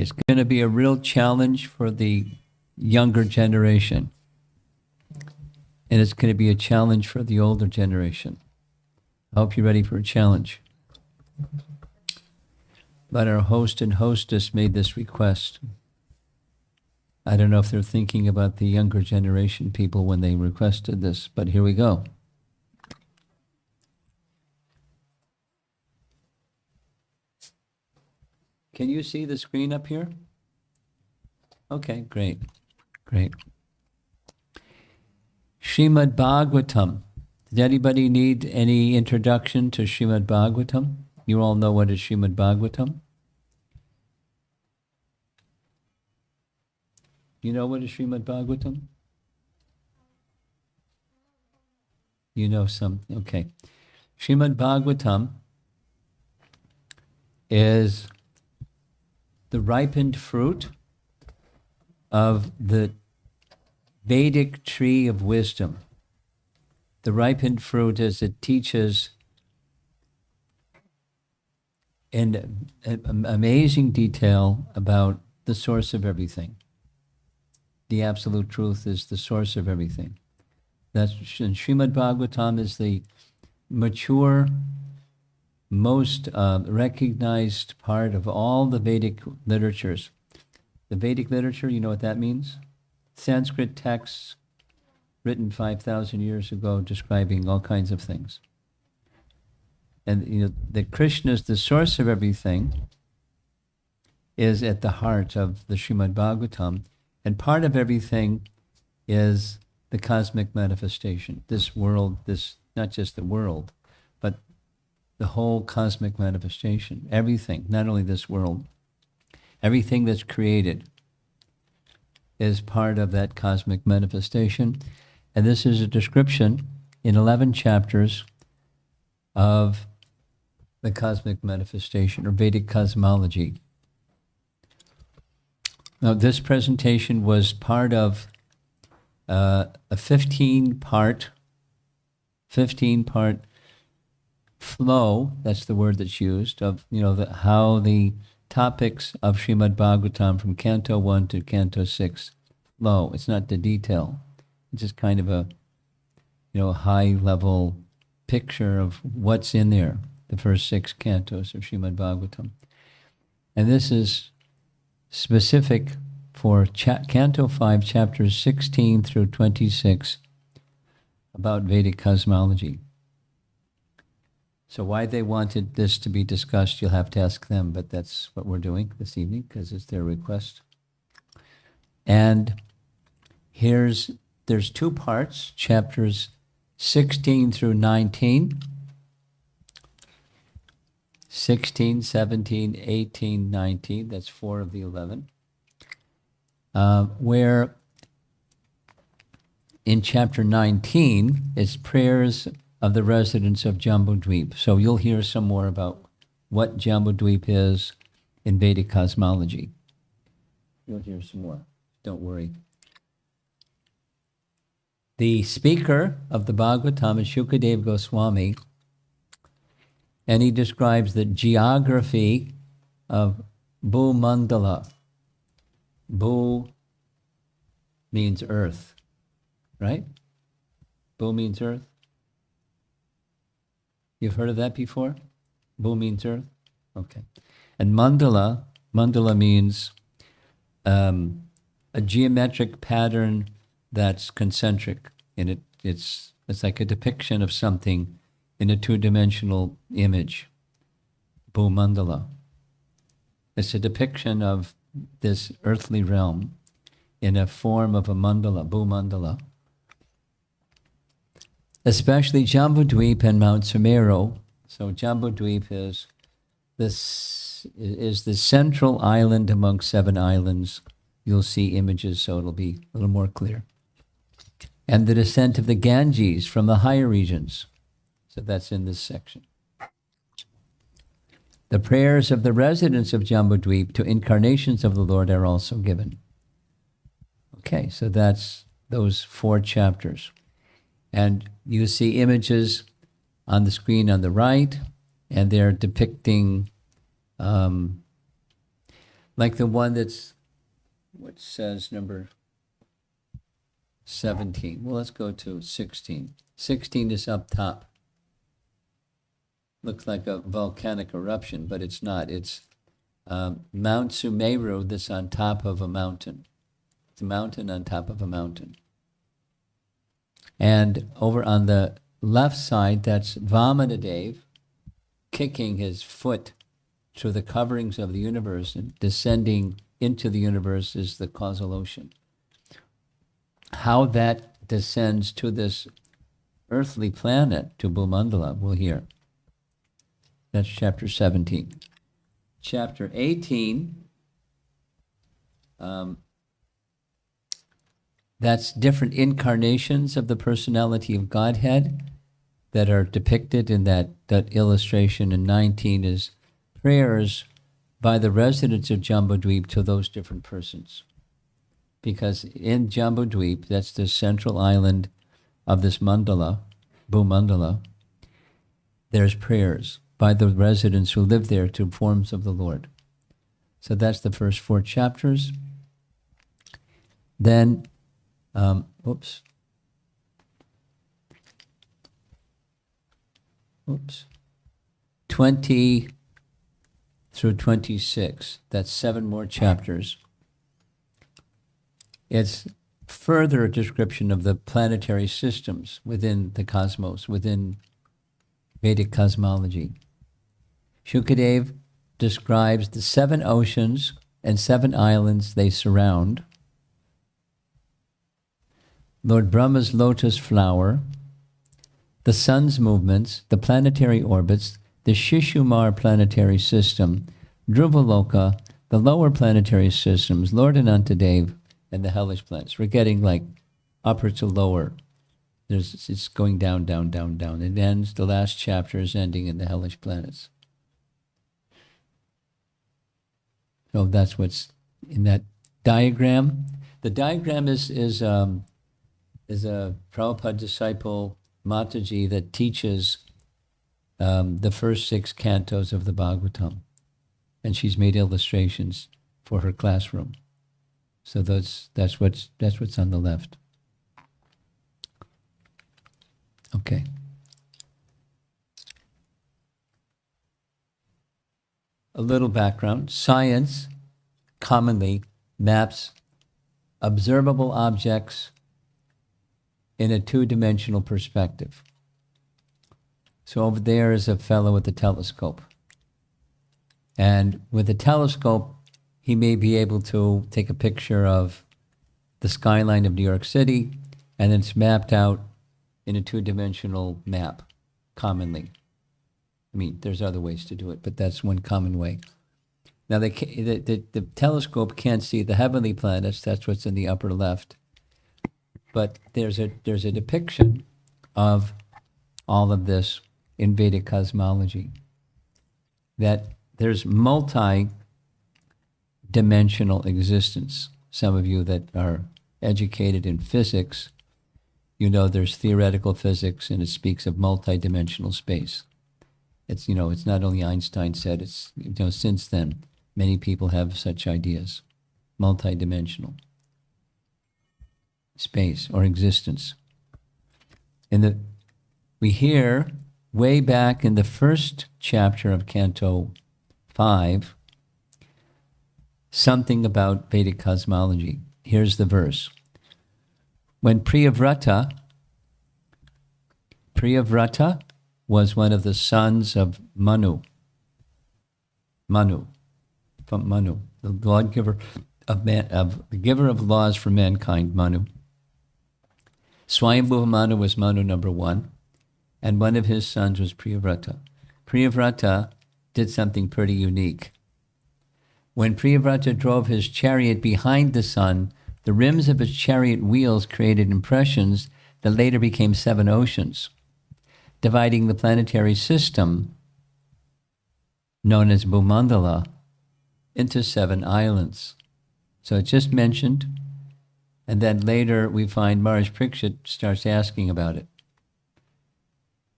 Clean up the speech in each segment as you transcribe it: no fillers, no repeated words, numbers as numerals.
It's going to be a real challenge for the younger generation. And it's going to be a challenge for the older generation. I hope you're ready for a challenge. But our host and hostess made this request. I don't know if they're thinking about the younger generation people when they requested this, but here we go. Can you see the screen up here? Okay, great, great. Srimad Bhagavatam. Does anybody need any introduction to Srimad Bhagavatam? You all know what is Srimad Bhagavatam? You know what is Srimad Bhagavatam? You know some, okay. Srimad Bhagavatam is the ripened fruit of the Vedic tree of wisdom. The ripened fruit is it teaches in amazing detail about the source of everything. The absolute truth is the source of everything. That's and Srimad Bhagavatam is the mature, most recognized part of all the Vedic literatures. The Vedic literature, you know what that means? Sanskrit texts written 5,000 years ago describing all kinds of things. And you know that Krishna is the source of everything is at the heart of the Srimad Bhagavatam. And part of everything is the cosmic manifestation. This world, this not just the world, but the whole cosmic manifestation. Everything, not only this world, everything that's created is part of that cosmic manifestation. And this is a description in 11 chapters of the cosmic manifestation, or Vedic Cosmology. Now, this presentation was part of a 15-part flow, that's the word that's used, of how the topics of Srimad Bhagavatam from Canto 1 to Canto 6 flow. It's not the detail. It's just kind of a high-level picture of what's in there, the first 6 cantos of Srimad Bhagavatam. And this is specific for Canto 5, chapters 16 through 26 about Vedic cosmology. So why they wanted this to be discussed, you'll have to ask them, but that's what we're doing this evening because it's their request. And there's 2 parts, chapters 16 through 19, 16, 17, 18, 19, that's 4 of the 11, where in chapter 19 is prayers of the residents of Jambudweep. So you'll hear some more about what Jambudweep is in Vedic cosmology. You'll hear some more, don't worry. The speaker of the Bhagavatam is Shukadeva Goswami, and he describes the geography of Mandala. Bhu means earth, right? Bhu means earth. You've heard of that before? Bhu means earth? Okay. And Mandala means a geometric pattern that's concentric. And it's like a depiction of something in a 2-dimensional image. Bhu Mandala. It's a depiction of this earthly realm in a form of a mandala, Bhu Mandala. Especially Jambudweep and Mount Sumeru. So Jambudweep is the central island among 7 islands. You'll see images, so it'll be a little more clear. And the descent of the Ganges from the higher regions. So that's in this section. The prayers of the residents of Jambudweep to incarnations of the Lord are also given. Okay, so that's those 4 chapters. And you see images on the screen on the right, and they're depicting Like the one that's, what says number 17. Well, let's go to 16. 16 is up top. Looks like a volcanic eruption, but it's not. It's Mount Sumeru that's on top of a mountain. It's a mountain on top of a mountain. And over on the left side, that's Vamanadev kicking his foot through the coverings of the universe and descending into the universe is the causal ocean. How that descends to this earthly planet, to Bhumandala, we'll hear. That's chapter 17. Chapter 18, that's different incarnations of the personality of Godhead that are depicted in that illustration. And 19 is prayers by the residents of Jambudweep to those different persons. Because in Jambudweep, that's the central island of this mandala, Bhumandala, there's prayers by the residents who live there to forms of the Lord. So that's the first 4 chapters. Then, 20 through 26, that's 7 more chapters. It's further a description of the planetary systems within the cosmos, within Vedic cosmology. Shukadev describes the 7 oceans and 7 islands they surround, Lord Brahma's lotus flower, the sun's movements, the planetary orbits, the Shishumar planetary system, Dhruvaloka, the lower planetary systems, Lord Anantadev, and the hellish planets. We're getting like upper to lower. It's going down, down, down, down. It ends, the last chapter is ending in the hellish planets. So that's what's in that diagram. The diagram is a Prabhupada disciple, Mataji, that teaches the first 6 cantos of the Bhagavatam. And she's made illustrations for her classroom. So that's what's on the left. Okay. A little background. Science commonly maps observable objects in a 2-dimensional perspective. So over there is a fellow with a telescope. And with a telescope, he may be able to take a picture of the skyline of New York City, and it's mapped out in a 2-dimensional map, commonly. I mean, there's other ways to do it, but that's one common way. Now, the telescope can't see the heavenly planets. That's what's in the upper left. But there's a depiction of all of this in Vedic cosmology, that there's multi-dimensional existence. Some of you that are educated in physics, you know there's theoretical physics, and it speaks of multi-dimensional space. It's not only Einstein said, it's, since then, many people have such ideas. Multi-dimensional space or existence. We hear way back in the first chapter of Canto 5, something about Vedic cosmology. Here's the verse. When Priyavrata was one of the sons of Manu, the lawgiver the giver of laws for mankind, Manu. Swayambhuva Manu was Manu number 1, and one of his sons was Priyavrata. Priyavrata did something pretty unique. When Priyavrata drove his chariot behind the sun, the rims of his chariot wheels created impressions that later became 7 oceans, dividing the planetary system, known as Bhumandala, into 7 islands. So it's just mentioned, and then later we find Maharaj Parikshit starts asking about it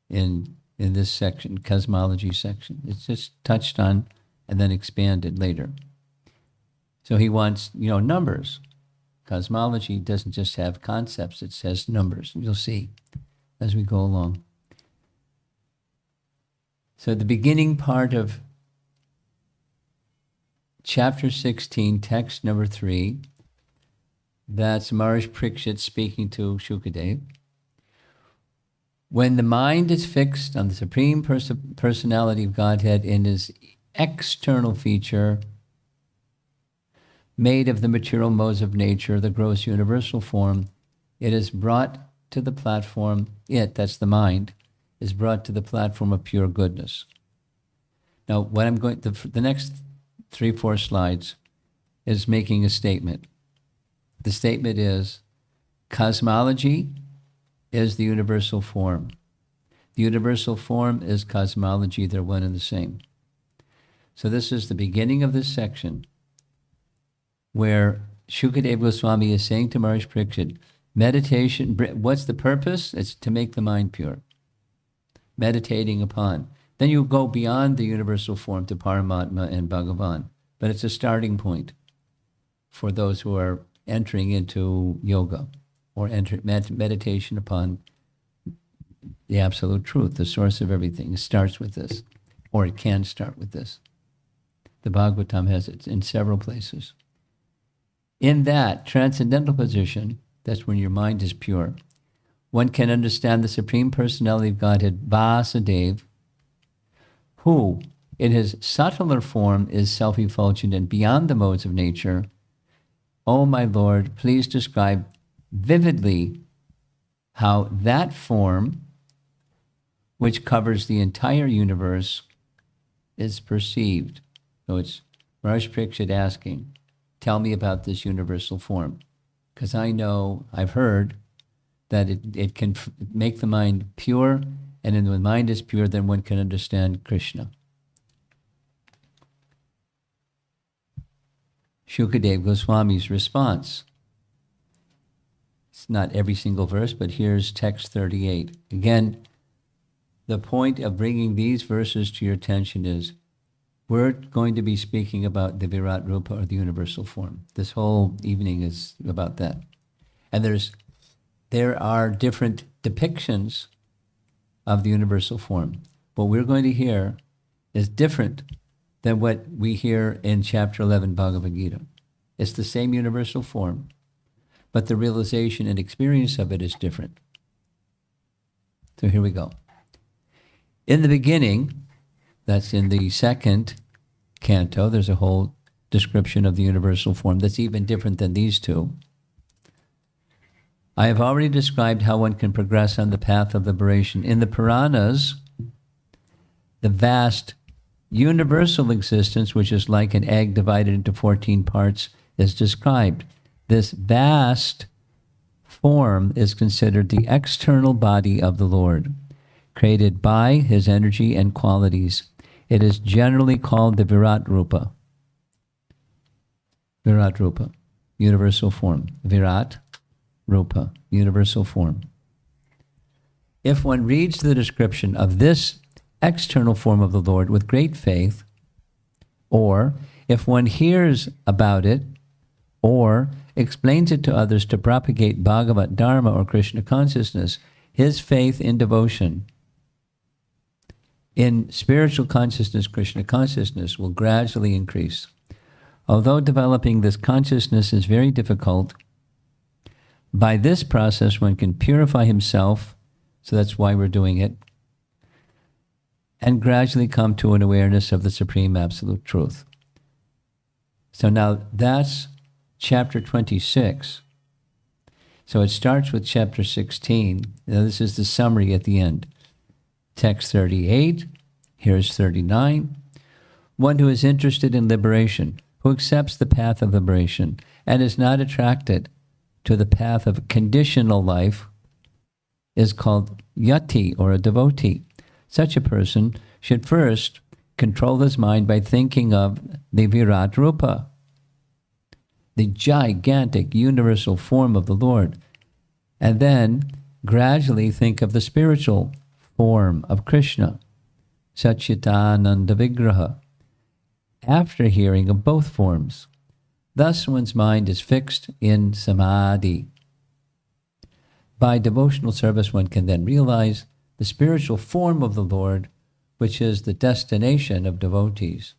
in this section, cosmology section. It's just touched on and then expanded later. So he wants, numbers. Cosmology doesn't just have concepts, it says numbers. You'll see as we go along. So the beginning part of chapter 16, text number 3, that's Maharishi Parikshit speaking to Shukadev. When the mind is fixed on the Supreme Personality of Godhead in his external feature, made of the material modes of nature, the gross universal form, it is brought to the platform, that's the mind, is brought to the platform of pure goodness. Now, what I'm going to, the next 3-4 slides is making a statement. The statement is, cosmology is the universal form. The universal form is cosmology, they're one and the same. So this is the beginning of this section where Shukadeva Goswami is saying to Maharishi Parikshit, meditation, what's the purpose? It's to make the mind pure. Meditating upon. Then you go beyond the universal form to Paramatma and Bhagavan. But it's a starting point for those who are entering into yoga or meditation upon the absolute truth, the source of everything. It starts with this, or it can start with this. The Bhagavatam has it in several places. In that transcendental position, that's when your mind is pure, one can understand the Supreme Personality of Godhead, Vasudeva, who, in his subtler form, is self-effulgent and beyond the modes of nature. Oh, my Lord, please describe vividly how that form, which covers the entire universe, is perceived. So it's Maharishi Parikshit asking, tell me about this universal form. Because I've heard that it can make the mind pure, and when the mind is pure, then one can understand Krishna. Shukadeva Goswami's response. It's not every single verse, but here's text 38. Again, the point of bringing these verses to your attention is we're going to be speaking about the Virat Rupa, or the universal form. This whole evening is about that. And there are different depictions of the universal form. What we're going to hear is different than what we hear in chapter 11 Bhagavad Gita. It's the same universal form, but the realization and experience of it is different. So here we go. In the beginning, that's in the second canto, there's a whole description of the universal form that's even different than these two. I have already described how one can progress on the path of liberation. In the Puranas, the vast universal existence, which is like an egg divided into 14 parts, is described. This vast form is considered the external body of the Lord, created by his energy and qualities. It is generally called the Virat Rupa. Virat Rupa, universal form. Virat Rupa, universal form. If one reads the description of this external form of the Lord with great faith, or if one hears about it, or explains it to others to propagate Bhagavat Dharma or Krishna consciousness, his faith in devotion, in spiritual consciousness, Krishna consciousness, will gradually increase. Although developing this consciousness is very difficult, by this process one can purify himself, so that's why we're doing it, and gradually come to an awareness of the Supreme Absolute Truth. So now that's chapter 26. So it starts with chapter 16. Now this is the summary at the end. Text 38, here's 39. One who is interested in liberation, who accepts the path of liberation, and is not attracted to the path of conditional life, is called yati, or a devotee. Such a person should first control his mind by thinking of the Virat Rupa, the gigantic universal form of the Lord, and then gradually think of the spiritual form of Krishna, Satchitananda Vigraha. After hearing of both forms, Thus one's mind is fixed in samadhi. By devotional service, one can then realize the spiritual form of the Lord, which is the destination of devotees.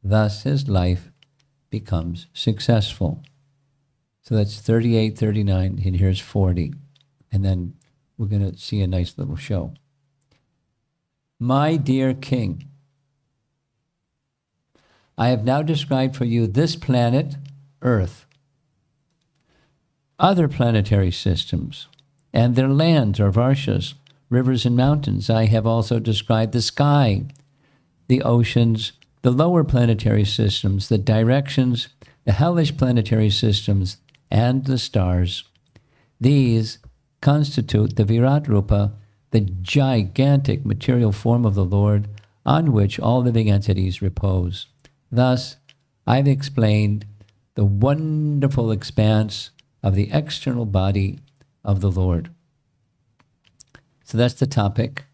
Thus his life becomes successful. So that's 38, 39, and here's 40. And then we're going to see a nice little show. My dear king, I have now described for you this planet, Earth, other planetary systems, and their lands or varshas, rivers and mountains. I have also described the sky, the oceans, the lower planetary systems, the directions, the hellish planetary systems, and the stars. These constitute the Virat Rupa, the gigantic material form of the Lord, on which all living entities repose. Thus, I've explained the wonderful expanse of the external body of the Lord. So that's the topic,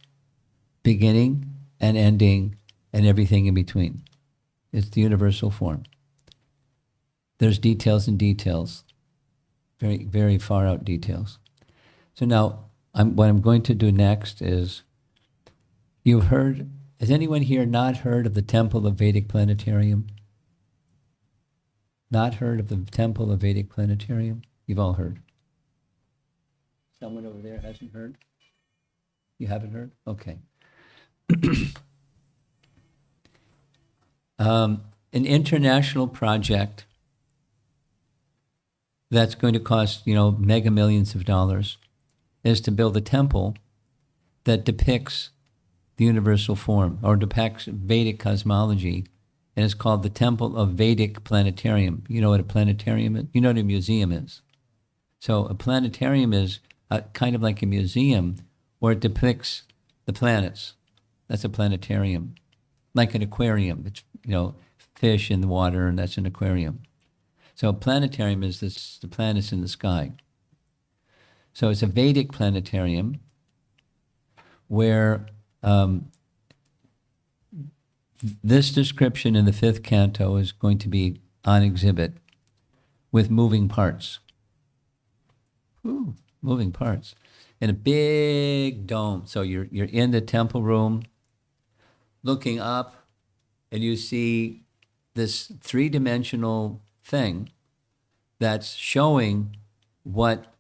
beginning and ending and everything in between. It's the universal form. There's details and details, very, very far out details. So now, what I'm going to do next is, you've heard, has anyone here not heard of the Temple of Vedic Planetarium? Not heard of the Temple of Vedic Planetarium? You've all heard. Someone over there hasn't heard? You haven't heard? Okay. An international project that's going to cost, mega millions of dollars is to build a temple that depicts the universal form, or depicts Vedic cosmology, and it's called the Temple of Vedic Planetarium. You know what a planetarium is? You know what a museum is? So a planetarium is kind of like a museum where it depicts the planets. That's a planetarium. Like an aquarium. It's, fish in the water, and that's an aquarium. So a planetarium is the planets in the sky. So it's a Vedic planetarium where this description in the 5th canto is going to be on exhibit with moving parts. Ooh, moving parts. In a big dome. So you're in the temple room looking up, and you see this 3-dimensional thing that's showing what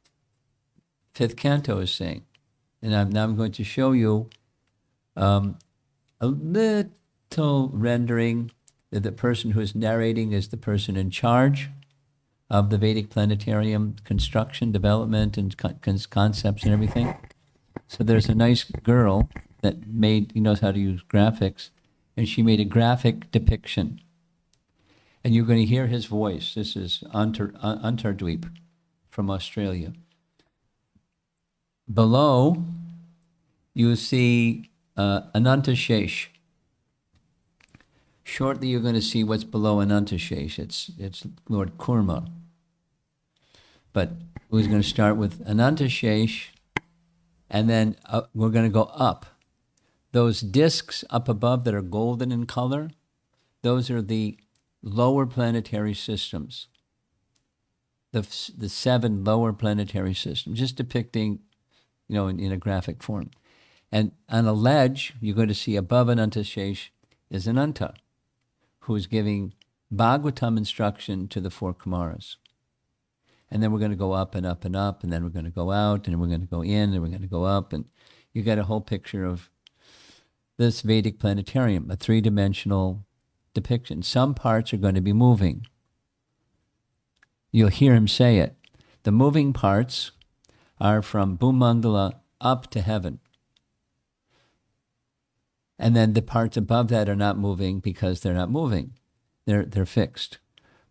5th canto is saying. And now I'm going to show you a little rendering that the person who is narrating is the person in charge of the Vedic Planetarium construction, development, and concepts and everything. So there's a nice girl that knows how to use graphics, and she made a graphic depiction. And you're going to hear his voice. This is Antardweep from Australia. Below, you see Anantashesh. Shortly, you're going to see what's below Anantashesh. It's Lord Kurma. But we're going to start with Anantashesh, and then we're going to go up. Those discs up above that are golden in color, those are the lower planetary systems. The 7 lower planetary systems, just depicting, in a graphic form. And on a ledge, you're going to see above Anantashesh is Ananta, who is giving Bhagavatam instruction to the 4 Kumaras. And then we're going to go up and up and up, and then we're going to go out, and we're going to go in, and we're going to go up, and you get a whole picture of this Vedic planetarium, a 3-dimensional depiction. Some parts are going to be moving. You'll hear him say it. The moving parts are from Bhumandala up to heaven. And then the parts above that are not moving because they're not moving. They're fixed.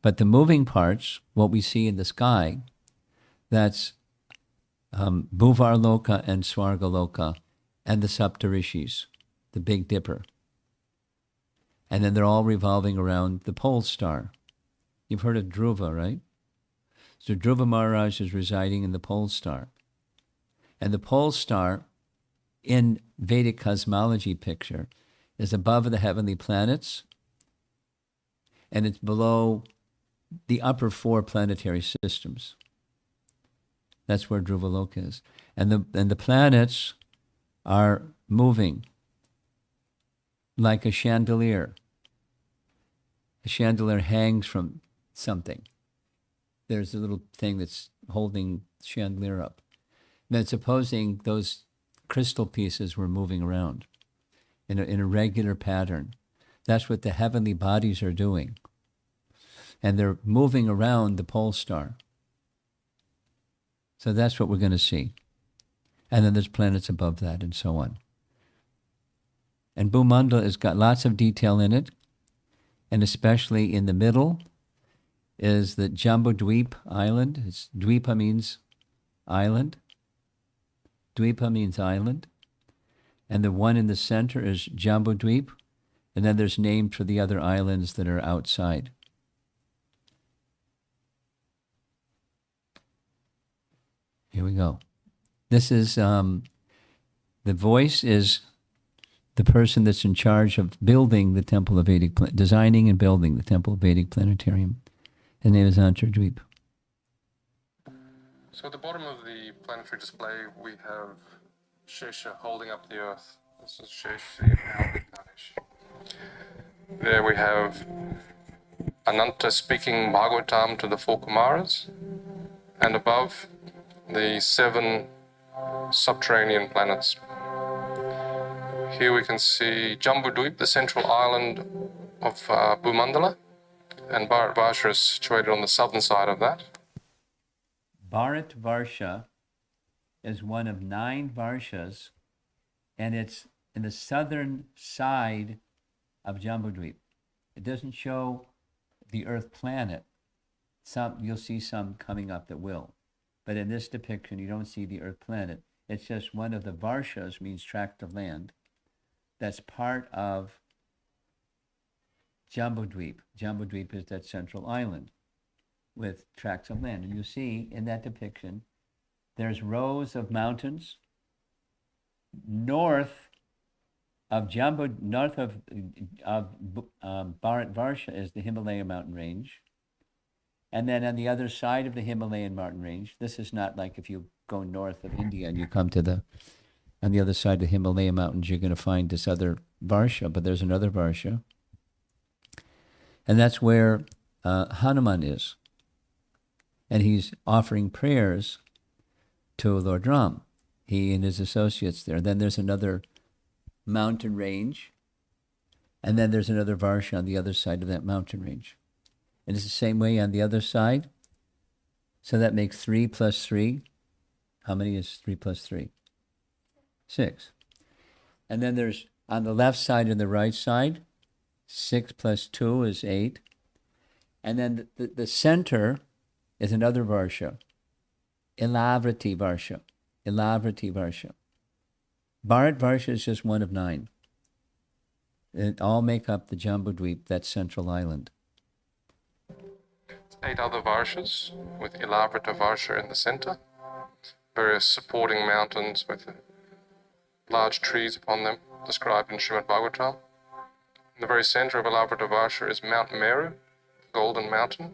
But the moving parts, what we see in the sky, that's Bhuvarloka and Swargaloka and the Saptarishis, the Big Dipper. And then they're all revolving around the pole star. You've heard of Dhruva, right? So Dhruva Maharaj is residing in the pole star. And the pole star in Vedic cosmology picture is above the heavenly planets, and it's below the upper four planetary systems. That's where Dhruvaloka is. And the planets are moving like a chandelier. A chandelier hangs from something. There's a little thing that's holding the chandelier up. Then supposing those crystal pieces were moving around in a regular pattern. That's what the heavenly bodies are doing. And they're moving around the pole star. So that's what we're going to see. And then there's planets above that and so on. And Bhumandala has got lots of detail in it. And especially in the middle is the Jambudweep island. Dweepa means island. Dweepa means island. And the one in the center is Jambudweep. And then there's names for the other islands that are outside. Here we go. This is, the voice is the person that's in charge of building the Temple of Vedic, designing and building the Temple of Vedic Planetarium. His name is Antardweep. So at the bottom of the planetary display, we have Shesha holding up the Earth. This is Shesha in our incarnation. There we have Ananta speaking Bhagavatam to the four Kumaras, and above the 7 subterranean planets. Here we can see Jambudweep, the central island of Bhumandala, and Bharatvarsha is situated on the southern side of that. Bharatvarsha is one of 9 Varshas, and it's in the southern side of Jambudweep. It doesn't show the Earth planet. You'll see some coming up that will. But in this depiction, you don't see the Earth planet. It's just one of the Varshas, means tract of land, that's part of Jambudweep. Jambudweep is that central island with tracts of land. And you see in that depiction, there's rows of mountains north of Bharatvarsha is the Himalaya mountain range. And then on the other side of the Himalayan mountain range, this is not like if you go north of India and you come to on the other side of the Himalaya mountains, you're going to find this other Varsha, but there's another Varsha. And that's where Hanuman is. And he's offering prayers to Lord Ram, he and his associates there. Then there's another mountain range, and then there's another Varsha on the other side of that mountain range. And it's the same way on the other side. So that makes 3 plus 3. How many is 3 plus 3? 6. And then there's on the left side and the right side, 6 plus 2 is 8. And then the center is another Varsha, Ilavriti Varsha. Ilavriti Varsha. Bharatvarsha is just one of 9. It all make up the Jambudweep, that central island. 8 other Varshas, with Ilavrita Varsha in the center, various supporting mountains with large trees upon them, described in Srimad Bhagavatam. In the very center of Ilavrita Varsha is Mount Meru, the Golden Mountain.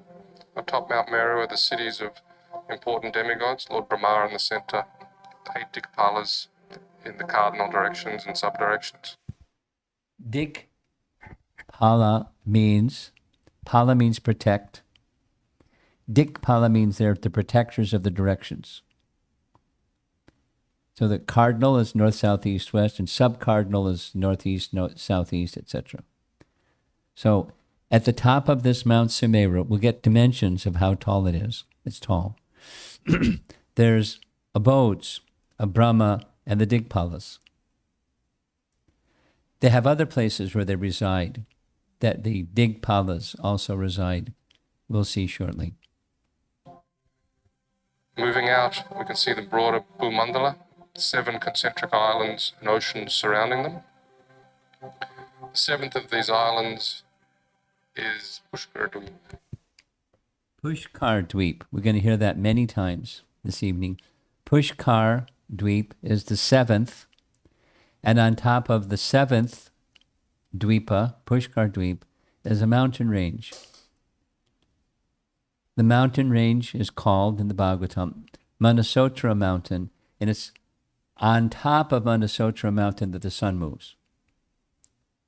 Atop Mount Meru are the cities of important demigods, Lord Brahma in the center, the 8 Dikpalas in the cardinal directions and sub-directions. Pala means protect. Dikpala means they're the protectors of the directions. So the cardinal is north, south, east, west, and sub-cardinal is northeast, southeast, etc. So at the top of this Mount Sumeru, we'll get dimensions of how tall it is. It's tall. There's abodes of Brahma and the Dikpalas. They have other places where they reside, that the Dikpalas also reside. We'll see shortly. Moving out, we can see the broader Bhumandala, 7 concentric islands and oceans surrounding them. The 7th of these islands is Pushkardweep. Pushkar Dweep. We're going to hear that many times this evening. Pushkar Dweep is the 7th, and on top of the 7th Dweepa, Pushkar Dweep, is a mountain range. The mountain range is called in the Bhagavatam Manasotra mountain, and it's on top of Manasotra mountain that the sun moves.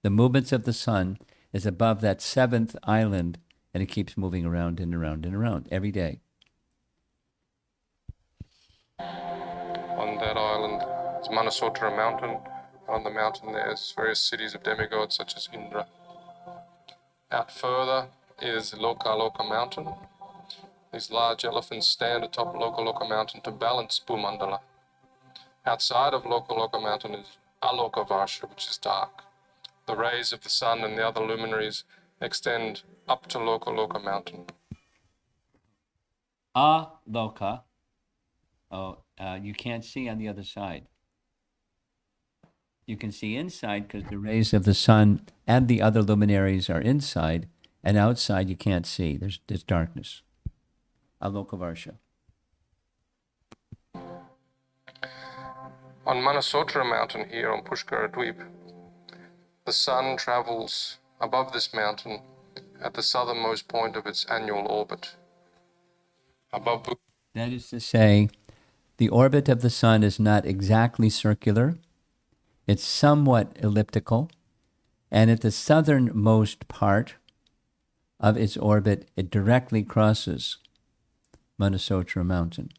The movements of the sun is above that seventh island, and it keeps moving around and around and around every day. On that island, it's Manasotra mountain. On the mountain, there's various cities of demigods such as Indra. Out further is Loka mountain. These large elephants stand atop Loka mountain to balance Bhumandala. Outside of Loka mountain is Alokavarsha, which is dark. The rays of the sun and the other luminaries extend up to Loka mountain. Aloka, you can't see on the other side. You can see inside because the rays of the sun and the other luminaries are inside, and outside you can't see. There's darkness. Alokavarsha. On Manasotra mountain here on Pushkara Dweep, the sun travels above this mountain at the southernmost point of its annual orbit. That is to say, the orbit of the sun is not exactly circular. It's somewhat elliptical, and at the southernmost part of its orbit, it directly crosses Manasotra mountain.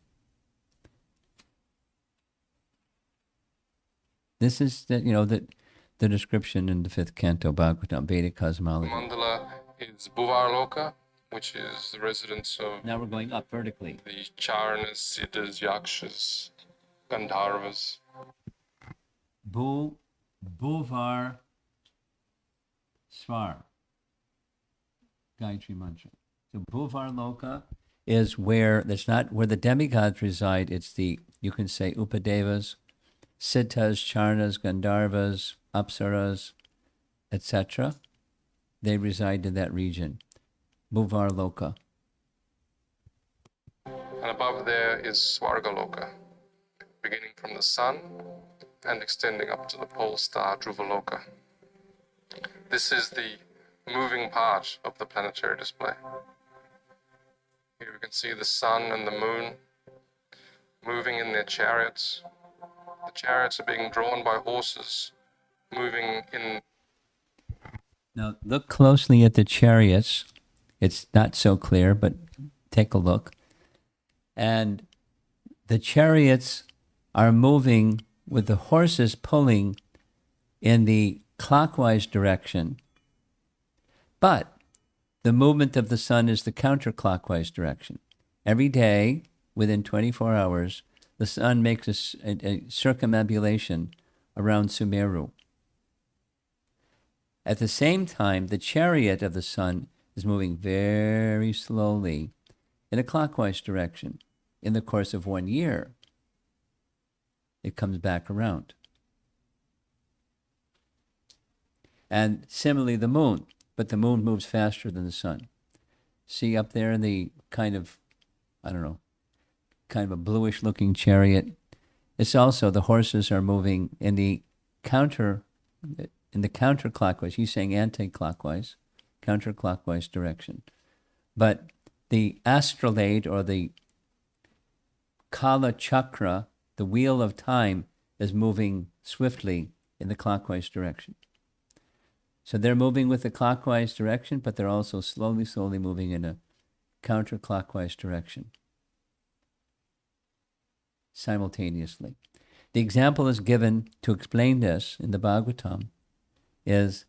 This is the description in the 5th Canto, Bhagavatam, Vedic Cosmology. Mandala is Bhuvarloka, which is the residence of Now we're going up vertically. the Charanas, Siddhas, Yakshas, Gandharvas. Bhuvar Svar. Gayatri Mantra. So Bhuvar Loka is that's not where the demigods reside. It's you can say Upadevas, Siddhas, Charanas, Gandharvas, Apsaras, etc. They reside in that region. Bhuvar Loka. And above there is Swargaloka, beginning from the sun and extending up to the pole star Dhruvaloka. This is the moving part of the planetary display. Here we can see the sun and the moon moving in their chariots. The chariots are being drawn by horses, moving in. Now look closely at the chariots. It's not so clear, but take a look. And the chariots are moving with the horses pulling in the clockwise direction. But the movement of the sun is the counterclockwise direction. Every day, within 24 hours, the sun makes a circumambulation around Sumeru. At the same time, the chariot of the sun is moving very slowly in a clockwise direction. In the course of 1 year, it comes back around. And similarly, the moon, but the moon moves faster than the sun. See up there in the kind of a bluish looking chariot. It's also, the horses are moving in the counterclockwise. He's saying anti-clockwise, counterclockwise direction. But the astrolabe, or the Kala Chakra, the wheel of time, is moving swiftly in the clockwise direction. So they're moving with the clockwise direction, but they're also slowly moving in a counterclockwise direction simultaneously. The example is given to explain this in the Bhagavatam is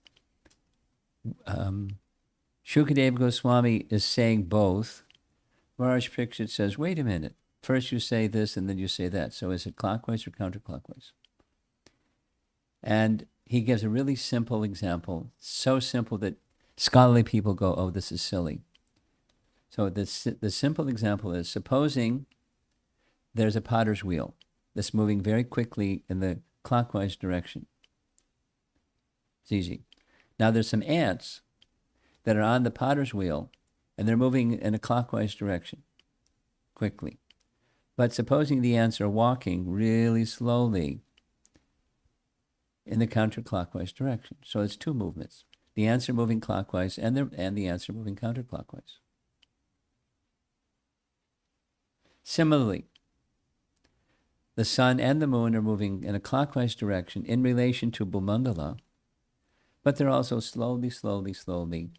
Shukadeva Goswami is saying both. Maharaj Pariksit says, wait a minute, first you say this and then you say that. So is it clockwise or counterclockwise? And he gives a really simple example, so simple that scholarly people go, oh, this is silly. So the simple example is, supposing there's a potter's wheel that's moving very quickly in the clockwise direction. It's easy. Now there's some ants that are on the potter's wheel, and they're moving in a clockwise direction quickly. But supposing the ants are walking really slowly in the counterclockwise direction. So it's two movements. The ants are moving clockwise, and the ants are moving counterclockwise. Similarly, the sun and the moon are moving in a clockwise direction in relation to Mandala, but they're also slowly, slowly, slowly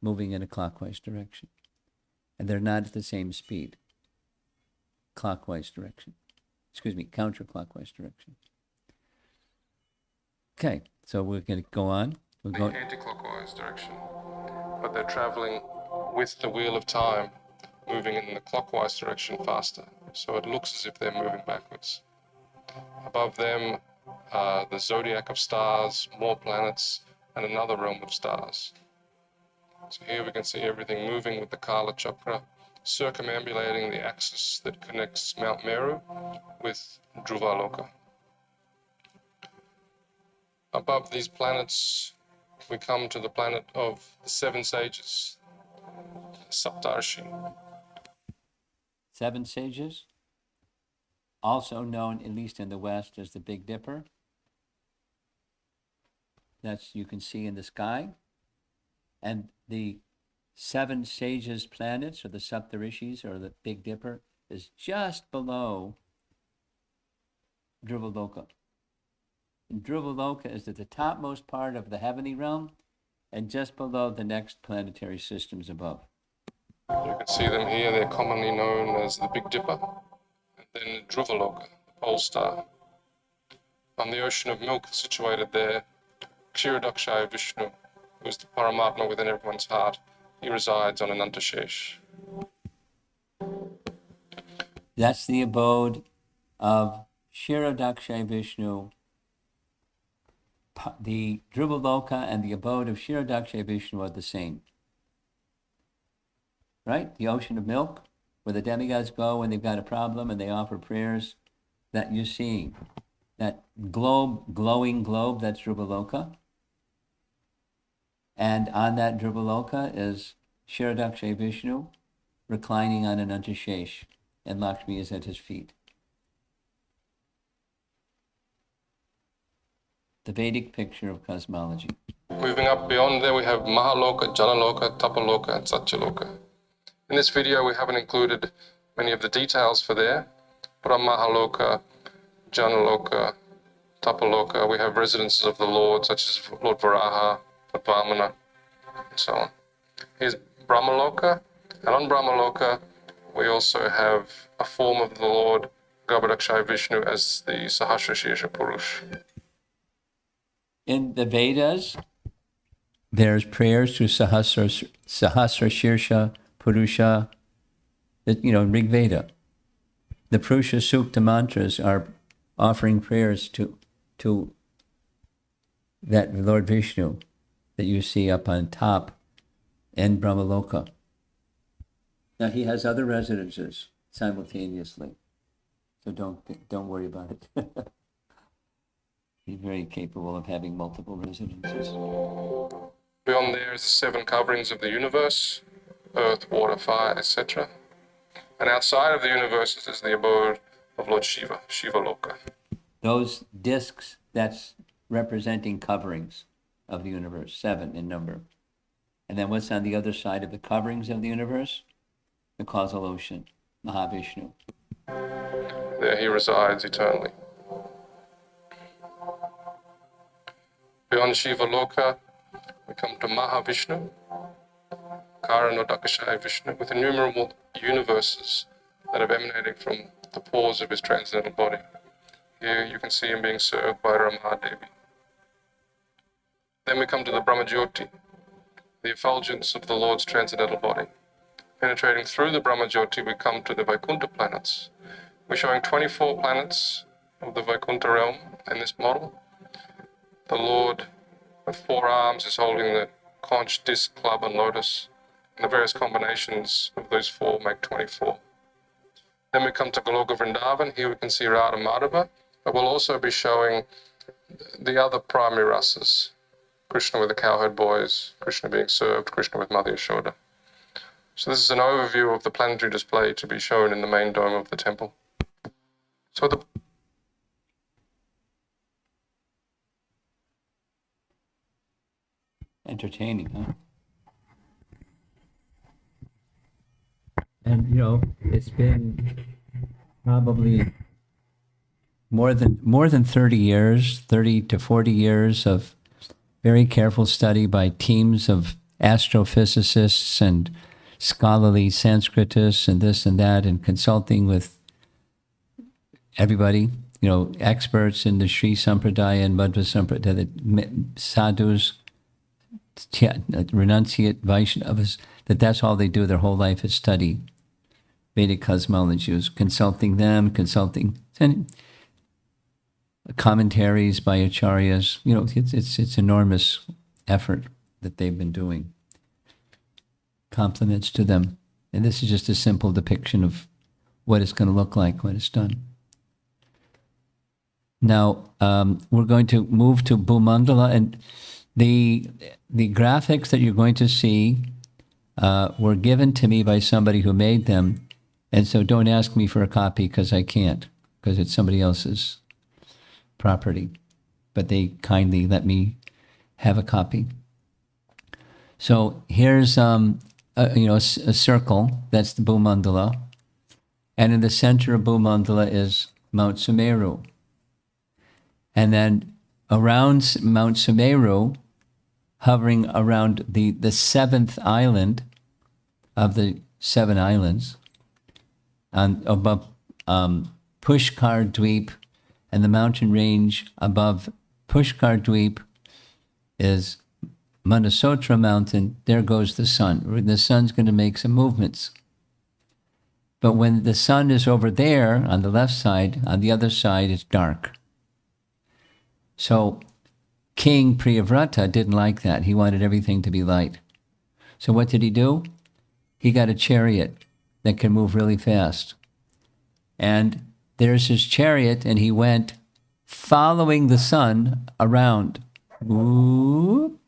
moving in a clockwise direction. And they're not at the same speed. Clockwise direction. Excuse me, counterclockwise direction. Okay, so we're going to go on. We'll go Anti-clockwise direction, but they're traveling with the wheel of time, moving in the clockwise direction faster. So it looks as if they're moving backwards. Above them, the zodiac of stars, more planets, and another realm of stars. So here we can see everything moving with the Kala chakra, circumambulating the axis that connects Mount Meru with Dhruvaloka. Above these planets, we come to the planet of the seven sages, Saptarshi. seven sages, also known, at least in the West, as the Big Dipper. That's, you can see in the sky. And the seven sages planets, or the Saptarishis, or the Big Dipper, is just below Dhruvaloka. And Dhruvaloka is at the topmost part of the heavenly realm and just below the next planetary systems above. You can see them here. They're commonly known as the Big Dipper. And then Dhruvaloka, the pole star. On the ocean of milk situated there, Kshirodakshaya Vishnu, who is the Paramatma within everyone's heart. He resides on Anantashesh. That's the abode of Kshirodakshaya Vishnu. The Dhruvaloka and the abode of Kshirodakshaya Vishnu are the same. Right? The ocean of milk, where the demigods go when they've got a problem and they offer prayers, that you're seeing. That glowing globe, that's Dhruvaloka. And on that Dhruvaloka is Kshirodakshaya Vishnu reclining on an Anantashesh, and Lakshmi is at his feet. The Vedic picture of cosmology. Moving up beyond there, we have Mahaloka, Janaloka, Tapaloka, and Satyaloka. In this video, we haven't included many of the details for there, but on Mahaloka, Janaloka, Tapaloka, we have residences of the Lord, such as Lord Varaha, Lord Vamana, and so on. Here's Brahmaloka, and on Brahmaloka, we also have a form of the Lord Garbhodakshaya Vishnu as the Sahasrashirsha Purush. In the Vedas, there's prayers to Sahasrashirsha Purusha, Rig Veda. The Purusha Sukta mantras are offering prayers to that Lord Vishnu that you see up on top in Brahmaloka. Now he has other residences simultaneously, so don't worry about it. He's very capable of having multiple residences. Beyond there is the seven coverings of the universe, earth, water, fire, etc. And outside of the universe is the abode of Lord Shiva, Shiva Loka. Those discs, that's representing coverings of the universe, 7 in number. And then what's on the other side of the coverings of the universe? The causal ocean, Mahavishnu. There he resides eternally. Beyond Shiva Loka, we come to Mahavishnu, Karanodakashaya Vishnu, with innumerable universes that have emanated from the pores of his transcendental body. Here you can see him being served by Ramadevi. Then we come to the Brahmajyoti, the effulgence of the Lord's transcendental body. Penetrating through the Brahmajyoti, we come to the Vaikuntha planets. We're showing 24 planets of the Vaikuntha realm in this model. The Lord with 4 arms is holding the conch, disc, club, and lotus, and the various combinations of those 4 make 24. Then we come to Goloka Vrindavan. Here we can see Radha Madhava, but we'll also be showing the other primary rasas. Krishna with the cowherd boys, Krishna being served, Krishna with Mother Yashoda. So this is an overview of the planetary display to be shown in the main dome of the temple. So the Entertaining, huh? And, it's been probably more than 30 years, 30 to 40 years of very careful study by teams of astrophysicists and scholarly Sanskritists and this and that, and consulting with everybody, experts in the Sri Sampradaya and Madhva Sampradaya, the sadhus, renunciate Vaishnavas, that's all they do. Their whole life is study Vedic cosmology, consulting them, and commentaries by acharyas. It's enormous effort that they've been doing. Compliments to them. And this is just a simple depiction of what it's going to look like when it's done. Now, we're going to move to Bhumandala, and the graphics that you're going to see were given to me by somebody who made them, and so don't ask me for a copy because I can't, because it's somebody else's property. But they kindly let me have a copy. So here's a circle. That's the Bhumandala, and in the center of Bhumandala is Mount Sumeru. And then around Mount Sumeru, hovering around the seventh island of the seven islands, above Pushkar Dweep, and the mountain range above Pushkar Dweep is Manasotra Mountain. There goes the sun. The sun's going to make some movements. But when the sun is over there on the left side, on the other side it's dark. So King Priyavrata didn't like that. He wanted everything to be light. So what did he do? He got a chariot that can move really fast. And there's his chariot, and he went following the sun around. Ooh.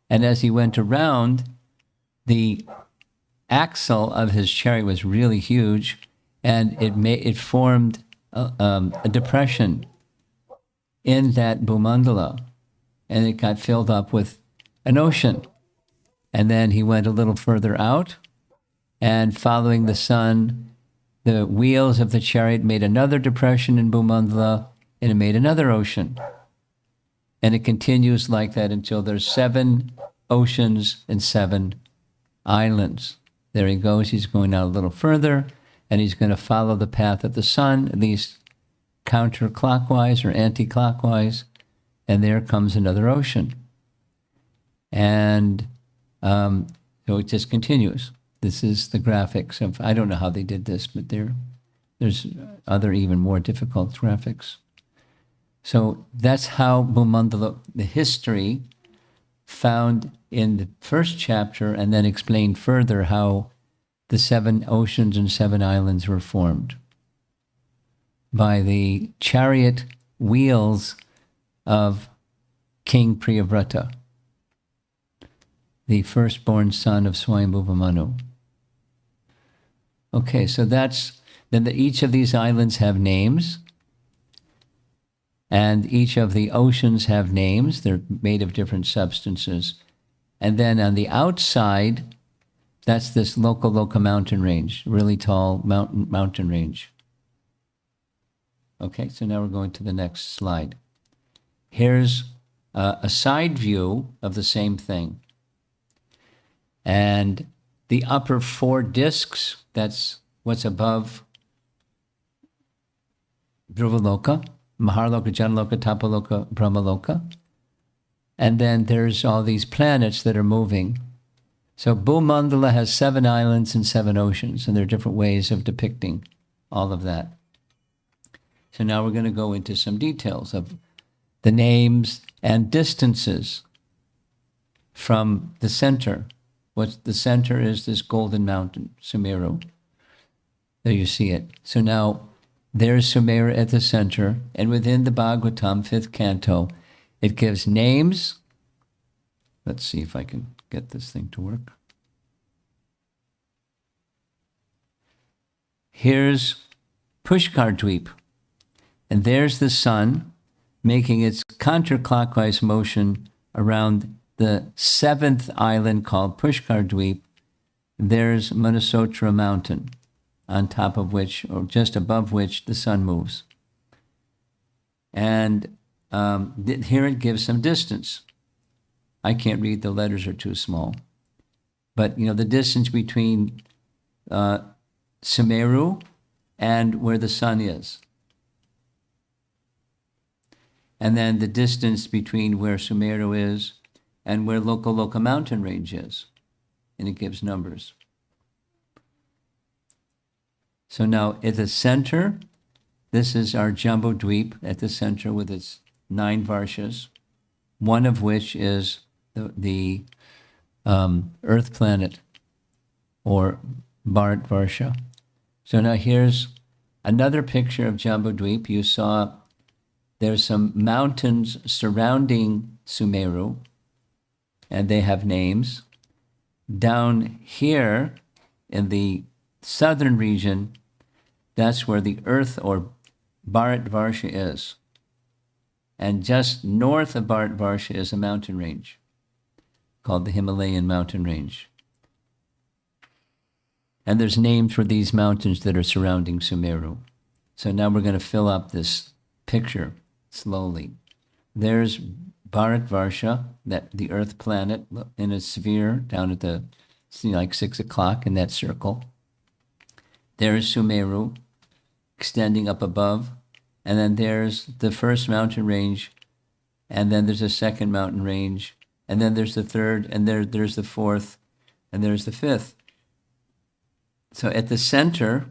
And as he went around, the axle of his chariot was really huge, and it formed a depression in that Bhumandala, and it got filled up with an ocean. And then he went a little further out, and following the sun, the wheels of the chariot made another depression in Bhumandala, and it made another ocean. And it continues like that until there's 7 oceans and 7 islands. There he goes. He's going out a little further, and he's going to follow the path of the sun, at least counterclockwise or anti-clockwise, and there comes another ocean. And so it just continues. This is the graphics of, I don't know how they did this, but there's other even more difficult graphics. So that's how Bhumandala, the history found in the first chapter, and then explained further how the 7 oceans and 7 islands were formed by the chariot wheels of King Priyavrata, the firstborn son of Swayambhuva Manu. Okay, so each of these islands have names, and each of the oceans have names. They're made of different substances. And then on the outside, that's this Loka mountain range, really tall mountain range. Okay, so now we're going to the next slide. Here's a side view of the same thing. And the upper 4 discs, that's what's above Dhruvaloka, Maharloka, Janaloka, Tapaloka, Brahmaloka. And then there's all these planets that are moving. So Bhumandala has 7 islands and 7 oceans, and there are different ways of depicting all of that. So now we're going to go into some details of the names and distances from the center. The center is this golden mountain, Sumeru. There you see it. So now there's Sumeru at the center, and within the Bhagavatam, 5th canto, it gives names. Let's see if I can get this thing to work. Here's Pushkar Dweep, and there's the sun making its counterclockwise motion around the 7th island called Pushkar Dweep, there's Manasotra mountain, on top of which, or just above which, the sun moves. And here it gives some distance. I can't read, the letters are too small. But, the distance between Sumeru and where the sun is. And then the distance between where Sumeru is and where Loka mountain range is. And it gives numbers. So now at the center, this is our Jumbo Dweep at the center with its 9 varshas, one of which is the Earth planet, or Bharat Varsha. So now here's another picture of Jumbo Dweep. You saw there's some mountains surrounding Sumeru, and they have names. Down here in the southern region, that's where the Earth, or Bharat Varsha, is. And just north of Bharat Varsha is a mountain range called the Himalayan mountain range. And there's names for these mountains that are surrounding Sumeru. So now we're going to fill up this picture slowly. There's Bharat Varsha, that the Earth planet in a sphere down at the, like 6 o'clock in that circle. There's Sumeru extending up above. And then there's the first mountain range. And then there's a second mountain range. And then there's the third, and there's the fourth, and there's the fifth. So at the center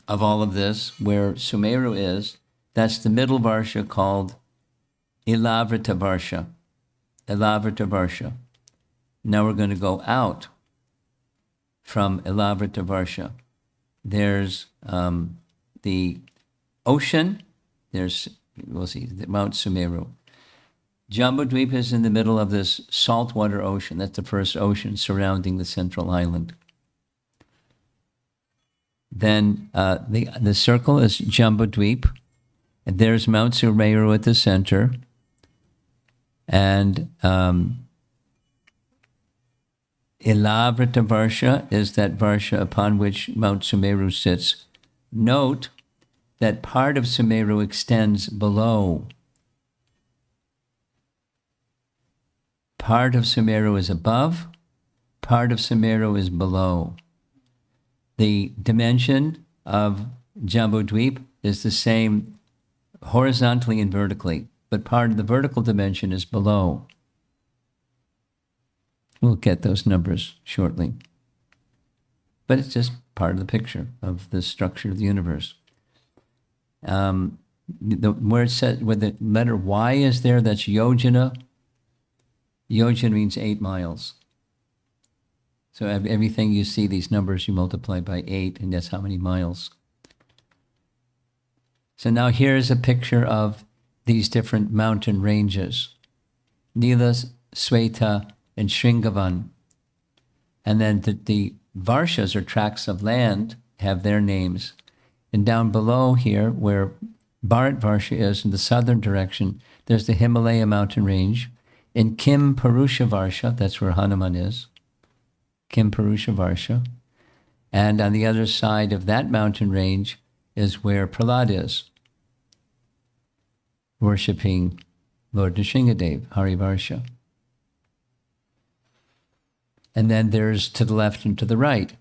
of all of this, where Sumeru is, that's the middle Varsha called Ilavrita Varsha. Ilavrita Varsha. Now we're going to go out from Ilavrita Varsha. There's the ocean. We'll see, Mount Sumeru. Jambudweep is in the middle of this saltwater ocean. That's the first ocean surrounding the central island. Then the circle is Jambudweep. And there's Mount Sumeru at the center. And Ilavrita Varsha is that Varsha upon which Mount Sumeru sits. Note that part of Sumeru extends below. Part of Sumeru is above, part of Sumeru is below. The dimension of Jambudweep is the same horizontally and vertically, but part of the vertical dimension is below. We'll get those numbers shortly. But it's just part of the picture of the structure of the universe. Where it says, where the letter Y is there, that's Yojana. Yojana means 8 miles. So everything you see, these numbers, you multiply by 8, and that's how many miles. So now here's a picture of these different mountain ranges. Nilas, Sweta, and Shringavan. And then the Varshas, or tracts of land, have their names. And down below here, where Bharat Varsha is in the southern direction, there's the Himalaya mountain range. In Kim Purusha Varsha, that's where Hanuman is. Kim Purusha Varsha. And on the other side of that mountain range is where Prahlad is, worshipping Lord Nrsingadev, Hari Varsha. And then there's to the left and to the right.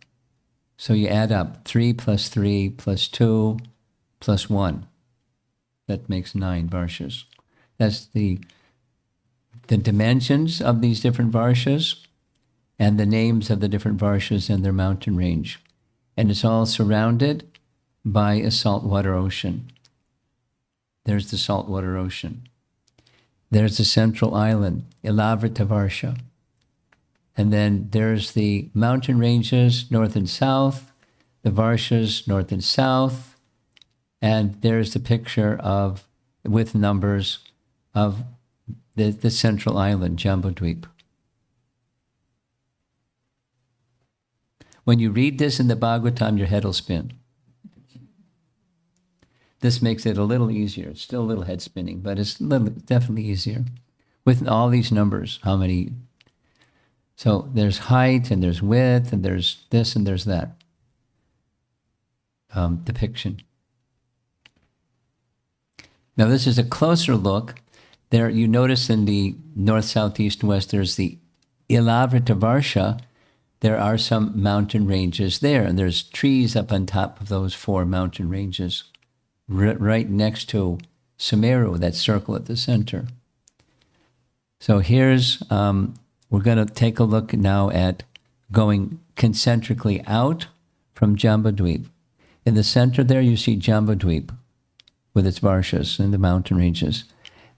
So you add up 3 plus 3 plus 2 plus 1. That makes 9 Varshas. That's the dimensions of these different Varshas and the names of the different Varshas and their mountain range. And it's all surrounded by a saltwater ocean. There's the saltwater ocean. There's the central island, Ilavrita Varsha. And then there's the mountain ranges, north and south, the Varshas, north and south, and there's the picture of, with numbers, of the central island, Jambudweep. When you read this in the Bhagavatam, your head will spin. This makes it a little easier. It's still a little head spinning, but it's definitely easier. With all these numbers, how many So there's height and there's width and there's this and there's that depiction. Now this is a closer look. There, you notice in the north, south, east, and west, there's the Ilavrita Varsha. There are some mountain ranges there, and there's trees up on top of those 4 mountain ranges, right next to Sumeru, that circle at the center. So here's, we're going to take a look now at going concentrically out from Jambudvip. In the center there, you see Jambudvip with its varshas and the mountain ranges.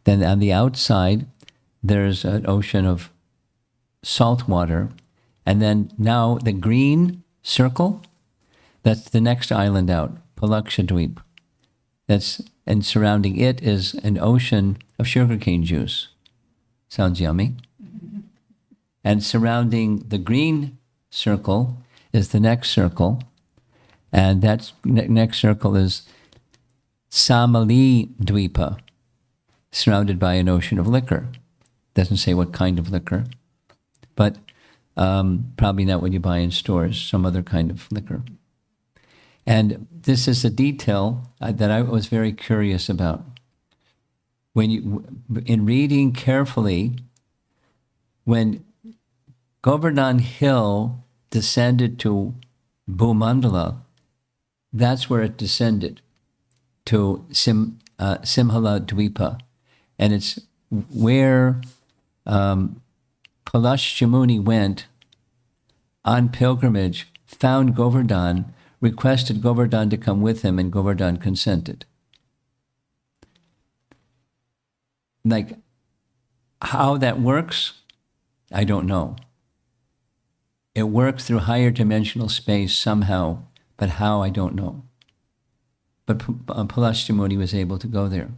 Then on the outside, there's an ocean of salt water. And then now the green circle, that's the next island out, Palakshadweep. And surrounding it is an ocean of sugarcane juice. Sounds yummy. And surrounding the green circle is the next circle. And that next circle is Samali Dweepa, surrounded by an ocean of liquor. Doesn't say what kind of liquor, but probably not what you buy in stores, some other kind of liquor. And this is a detail that I was very curious about. When you, in reading carefully, when Govardhan Hill descended to Bhumandala, that's where it descended to Simhala Dweepa. And it's where Palashtamuni went on pilgrimage, found Govardhan, requested Govardhan to come with him, and Govardhan consented. Like, how that works, I don't know. It works through higher dimensional space somehow, but how, I don't know. But Palashtamuni was able to go there.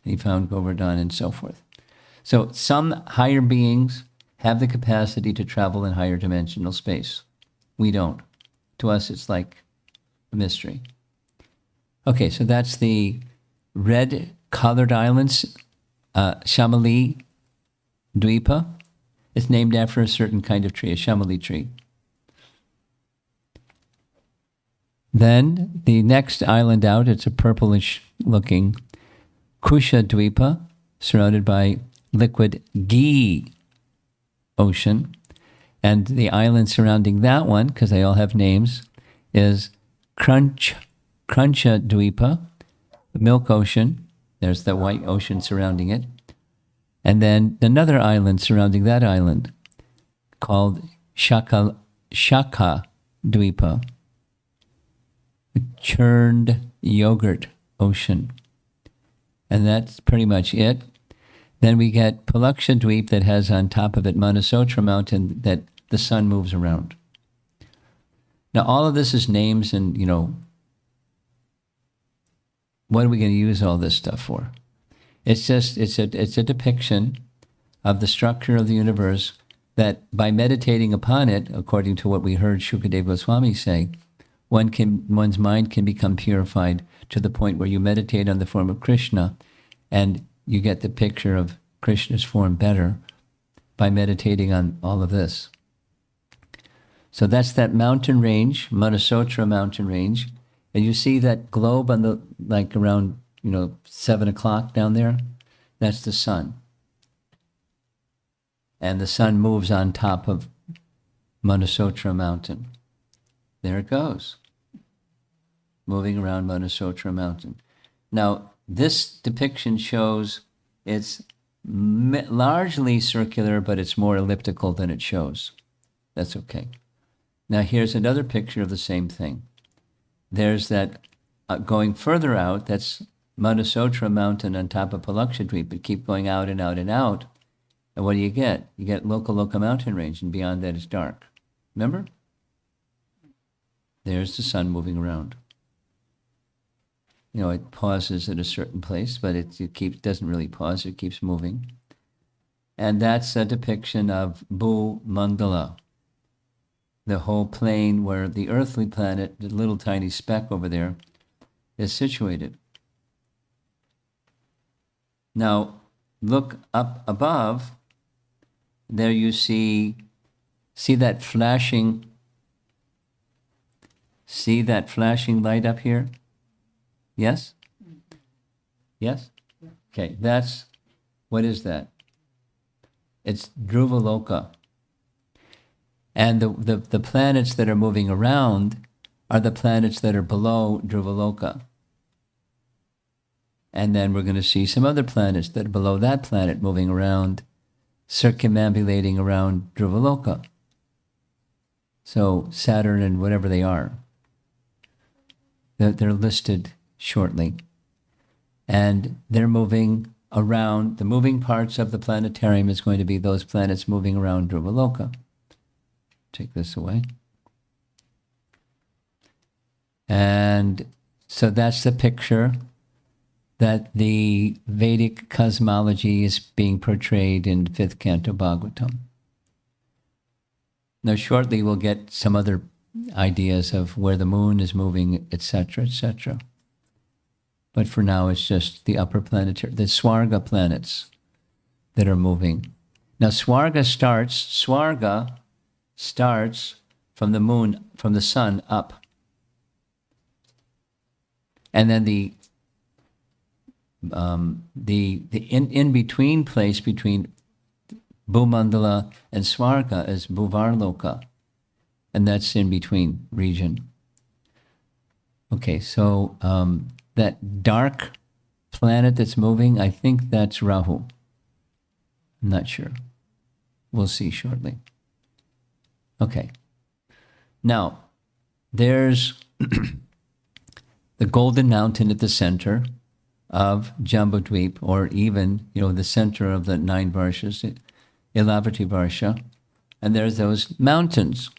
He found Govardhan and so forth. So some higher beings have the capacity to travel in higher dimensional space. We don't. To us, it's like a mystery. Okay, so that's the red colored islands, Shamali Dweepa. It's named after a certain kind of tree, a Shamali tree. Then the next island out, it's a purplish looking Kusha Dweepa, surrounded by liquid ghee ocean. And the island surrounding that one, because they all have names, is Cruncha Dweepa, the milk ocean. There's the white ocean surrounding it. And then another island surrounding that island called Shaka Dweepa, the churned yogurt ocean. And that's pretty much it. Then we get Palaksha Dweep that has on top of it Manasotra Mountain that the sun moves around. Now all of this is names and, what are we going to use all this stuff for? It's just, it's a depiction of the structure of the universe that by meditating upon it, according to what we heard Shukadeva Goswami say, one's mind can become purified to the point where you meditate on the form of Krishna and you get the picture of Krishna's form better by meditating on all of this. So that's that mountain range, Manasotra mountain range. And you see that globe on the, like around, 7 o'clock down there? That's the sun. And the sun moves on top of Manasotra mountain. There it goes, moving around Manasotra mountain. Now, this depiction shows it's largely circular, but it's more elliptical than it shows. That's okay. Now, here's another picture of the same thing. There's that going further out, that's Manasotra mountain on top of Palakshadweep, but keep going out and out and out. And what do you get? You get Loka mountain range, and beyond that it's dark. Remember? There's the sun moving around. It pauses at a certain place, but it doesn't really pause, it keeps moving. And that's a depiction of Bhumandala, the whole plane where the earthly planet, the little tiny speck over there, is situated. Now, look up above, there you see See that flashing light up here? Yes? Yes? Okay, what is that? It's Dhruvaloka. And the planets that are moving around are the planets that are below Dhruvaloka. And then we're going to see some other planets that are below that planet moving around, circumambulating around Dhruvaloka. So Saturn and whatever they are. They're listed shortly. And they're moving around. The moving parts of the planetarium is going to be those planets moving around Dhruvaloka. Take this away. And so that's the picture that the Vedic cosmology is being portrayed in 5th Canto Bhagavatam. Now shortly we'll get some other ideas of where the moon is moving, etc., etc. But for now it's just the upper planetary, the Swarga planets that are moving. Now Swarga starts from the moon, from the sun up. And then the in-between place between Bhumandala and Swarga is Bhuvarloka, and that's in between region. Okay, so that dark planet that's moving, I think that's Rahu. I'm not sure. We'll see shortly. Okay. Now, there's the Golden Mountain at the center of Jambudvip, or even, the center of the 9 Varshas, Ilavati Varsha. And there's those mountains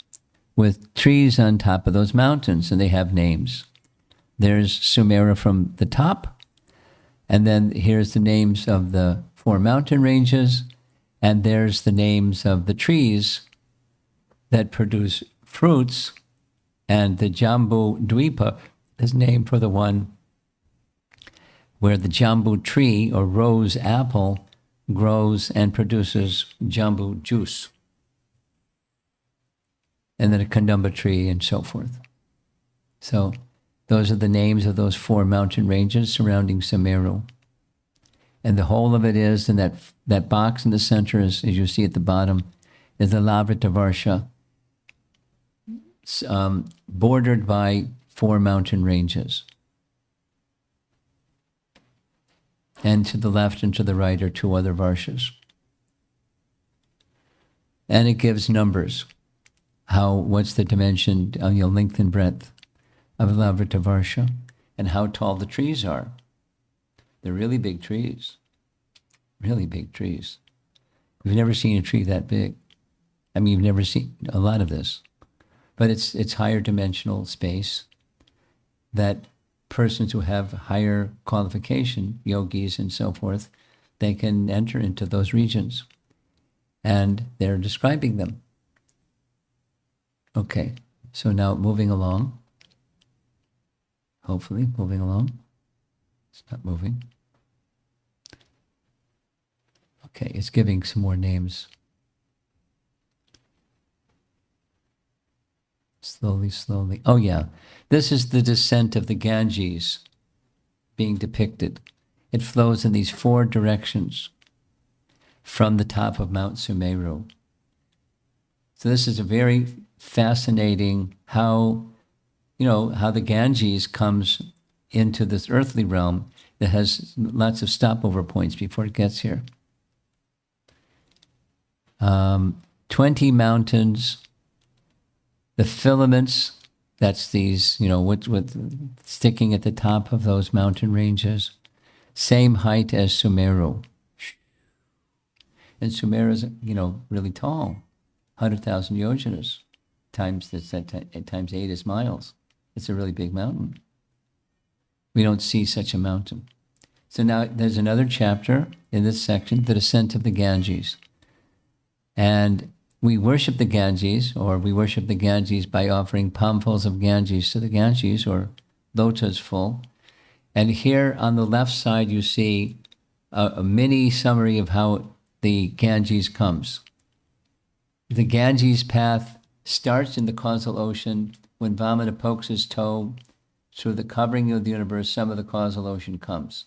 with trees on top of those mountains, and they have names. There's Sumeru from the top, and then here's the names of the 4 mountain ranges, and there's the names of the trees that produce fruits, and the Jambu Dvipa is named for the one where the jambu tree or rose apple grows and produces jambu juice. And then a kandamba tree and so forth. So those are the names of those 4 mountain ranges surrounding Sumeru. And the whole of it is, in that box in the center, as you see at the bottom, is the Lavrita Varsha, bordered by 4 mountain ranges. And to the left and to the right are 2 other Varshas. And it gives numbers. What's the dimension, length and breadth of Lavrita Varsha, and how tall the trees are. They're really big trees. Really big trees. We've never seen a tree that big. I mean, you've never seen a lot of this. But it's higher dimensional space that persons who have higher qualification, yogis and so forth, they can enter into those regions. And they're describing them. Okay, so now moving along. Hopefully, moving along. It's not moving. Okay, it's giving some more names. Slowly, slowly. Oh yeah, this is the descent of the Ganges being depicted. It flows in these 4 directions from the top of Mount Sumeru. So this is a very fascinating how the Ganges comes into this earthly realm that has lots of stopover points before it gets here. 20 mountains. The filaments, that's these, with sticking at the top of those mountain ranges, same height as Sumeru. And Sumeru is, really tall, 100,000 yojanas, times 8 is miles. It's a really big mountain. We don't see such a mountain. So now there's another chapter in this section, the descent of the Ganges. And we worship the Ganges, or we worship the Ganges by offering palmfuls of Ganges to the Ganges, or lotas full. And here on the left side, you see a mini summary of how the Ganges comes. the Ganges path starts in the causal ocean. When Vamana pokes his toe through the covering of the universe, some of the causal ocean comes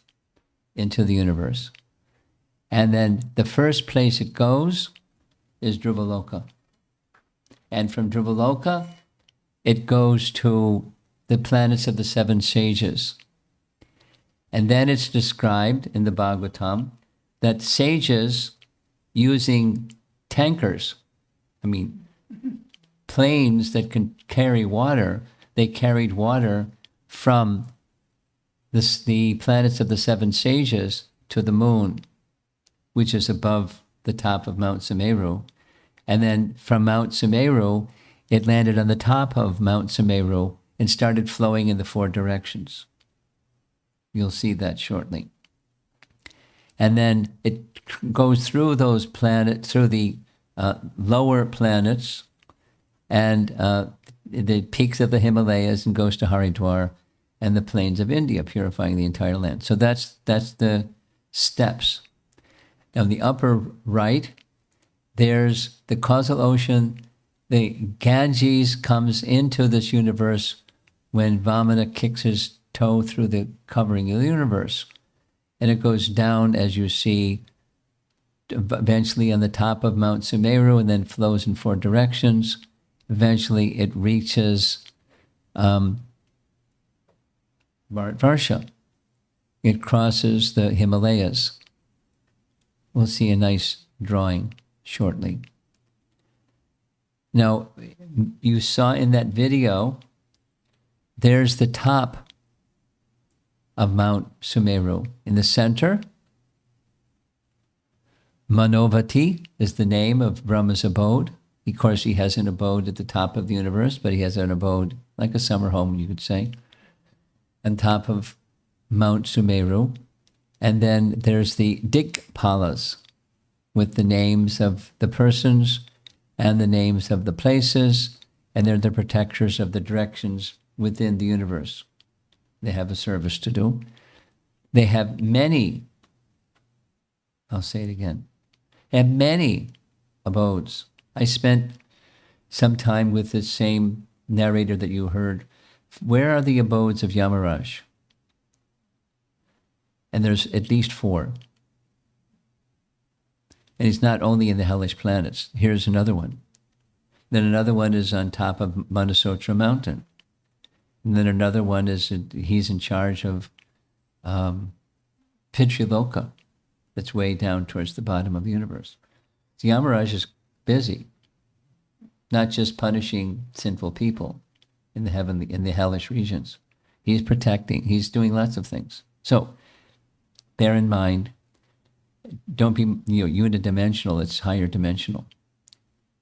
into the universe. And then the first place it goes is Dhruvaloka. And from Dhruvaloka, it goes to the planets of the seven sages. And then it's described in the Bhagavatam that sages using tankers, planes that can carry water, they carried water from the planets of the seven sages to the moon, which is above the top of Mount Sumeru. And then from Mount Sumeru, it landed on the top of Mount Sumeru and started flowing in the four directions. You'll see that shortly. And then it goes through those planets, through the lower planets and the peaks of the Himalayas, and goes to Haridwar and the plains of India, purifying the entire land. So that's the steps. Now, in the upper right, there's the causal ocean. The Ganges comes into this universe when Vamana kicks his toe through the covering of the universe. And it goes down, as you see, eventually on the top of Mount Sumeru, and then flows in four directions. Eventually it reaches Varsha. It crosses the Himalayas. We'll see a nice drawing shortly. Now, you saw in that video, there's the top of Mount Sumeru. In the center, Manovati is the name of Brahma's abode. Of course, he has an abode at the top of the universe, but he has an abode like a summer home, you could say, on top of Mount Sumeru. And then there's the Dikpalas with the names of the persons and the names of the places, and they're the protectors of the directions within the universe. They have a service to do. They have many, I'll say it again, they have many abodes. I spent some time with the same narrator that you heard. Where are the abodes of Yamaraj? And there's at least 4. And he's not only in the hellish planets. Here's another one. Then another one is on top of Manasotra mountain. And then another one is, he's in charge of Pitriloka, that's way down towards the bottom of the universe. So Yamaraj is busy, not just punishing sinful people in the hellish regions. He's protecting, he's doing lots of things. So bear in mind, don't be unidimensional, it's higher dimensional.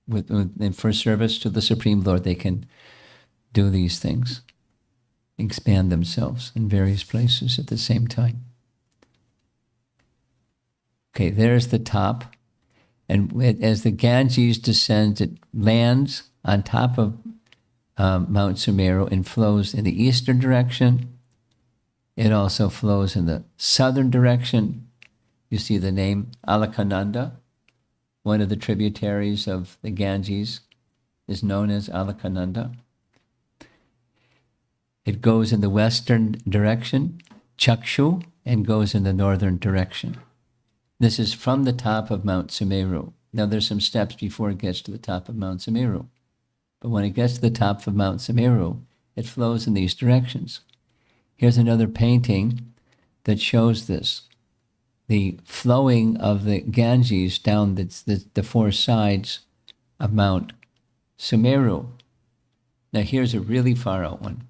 And for service to the Supreme Lord, they can do these things, expand themselves in various places at the same time. Okay, there's the top. And as the Ganges descends, it lands on top of Mount Sumeru and flows in the eastern direction. It also flows in the southern direction. You see the name Alakananda, one of the tributaries of the Ganges, is known as Alakananda. It goes in the western direction, Chakshu, and goes in the northern direction. This is from the top of Mount Sumeru. Now there's some steps before it gets to the top of Mount Sumeru. But when it gets to the top of Mount Sumeru, it flows in these directions. Here's another painting that shows this. The flowing of the Ganges down the 4 sides of Mount Sumeru. Now here's a really far out one.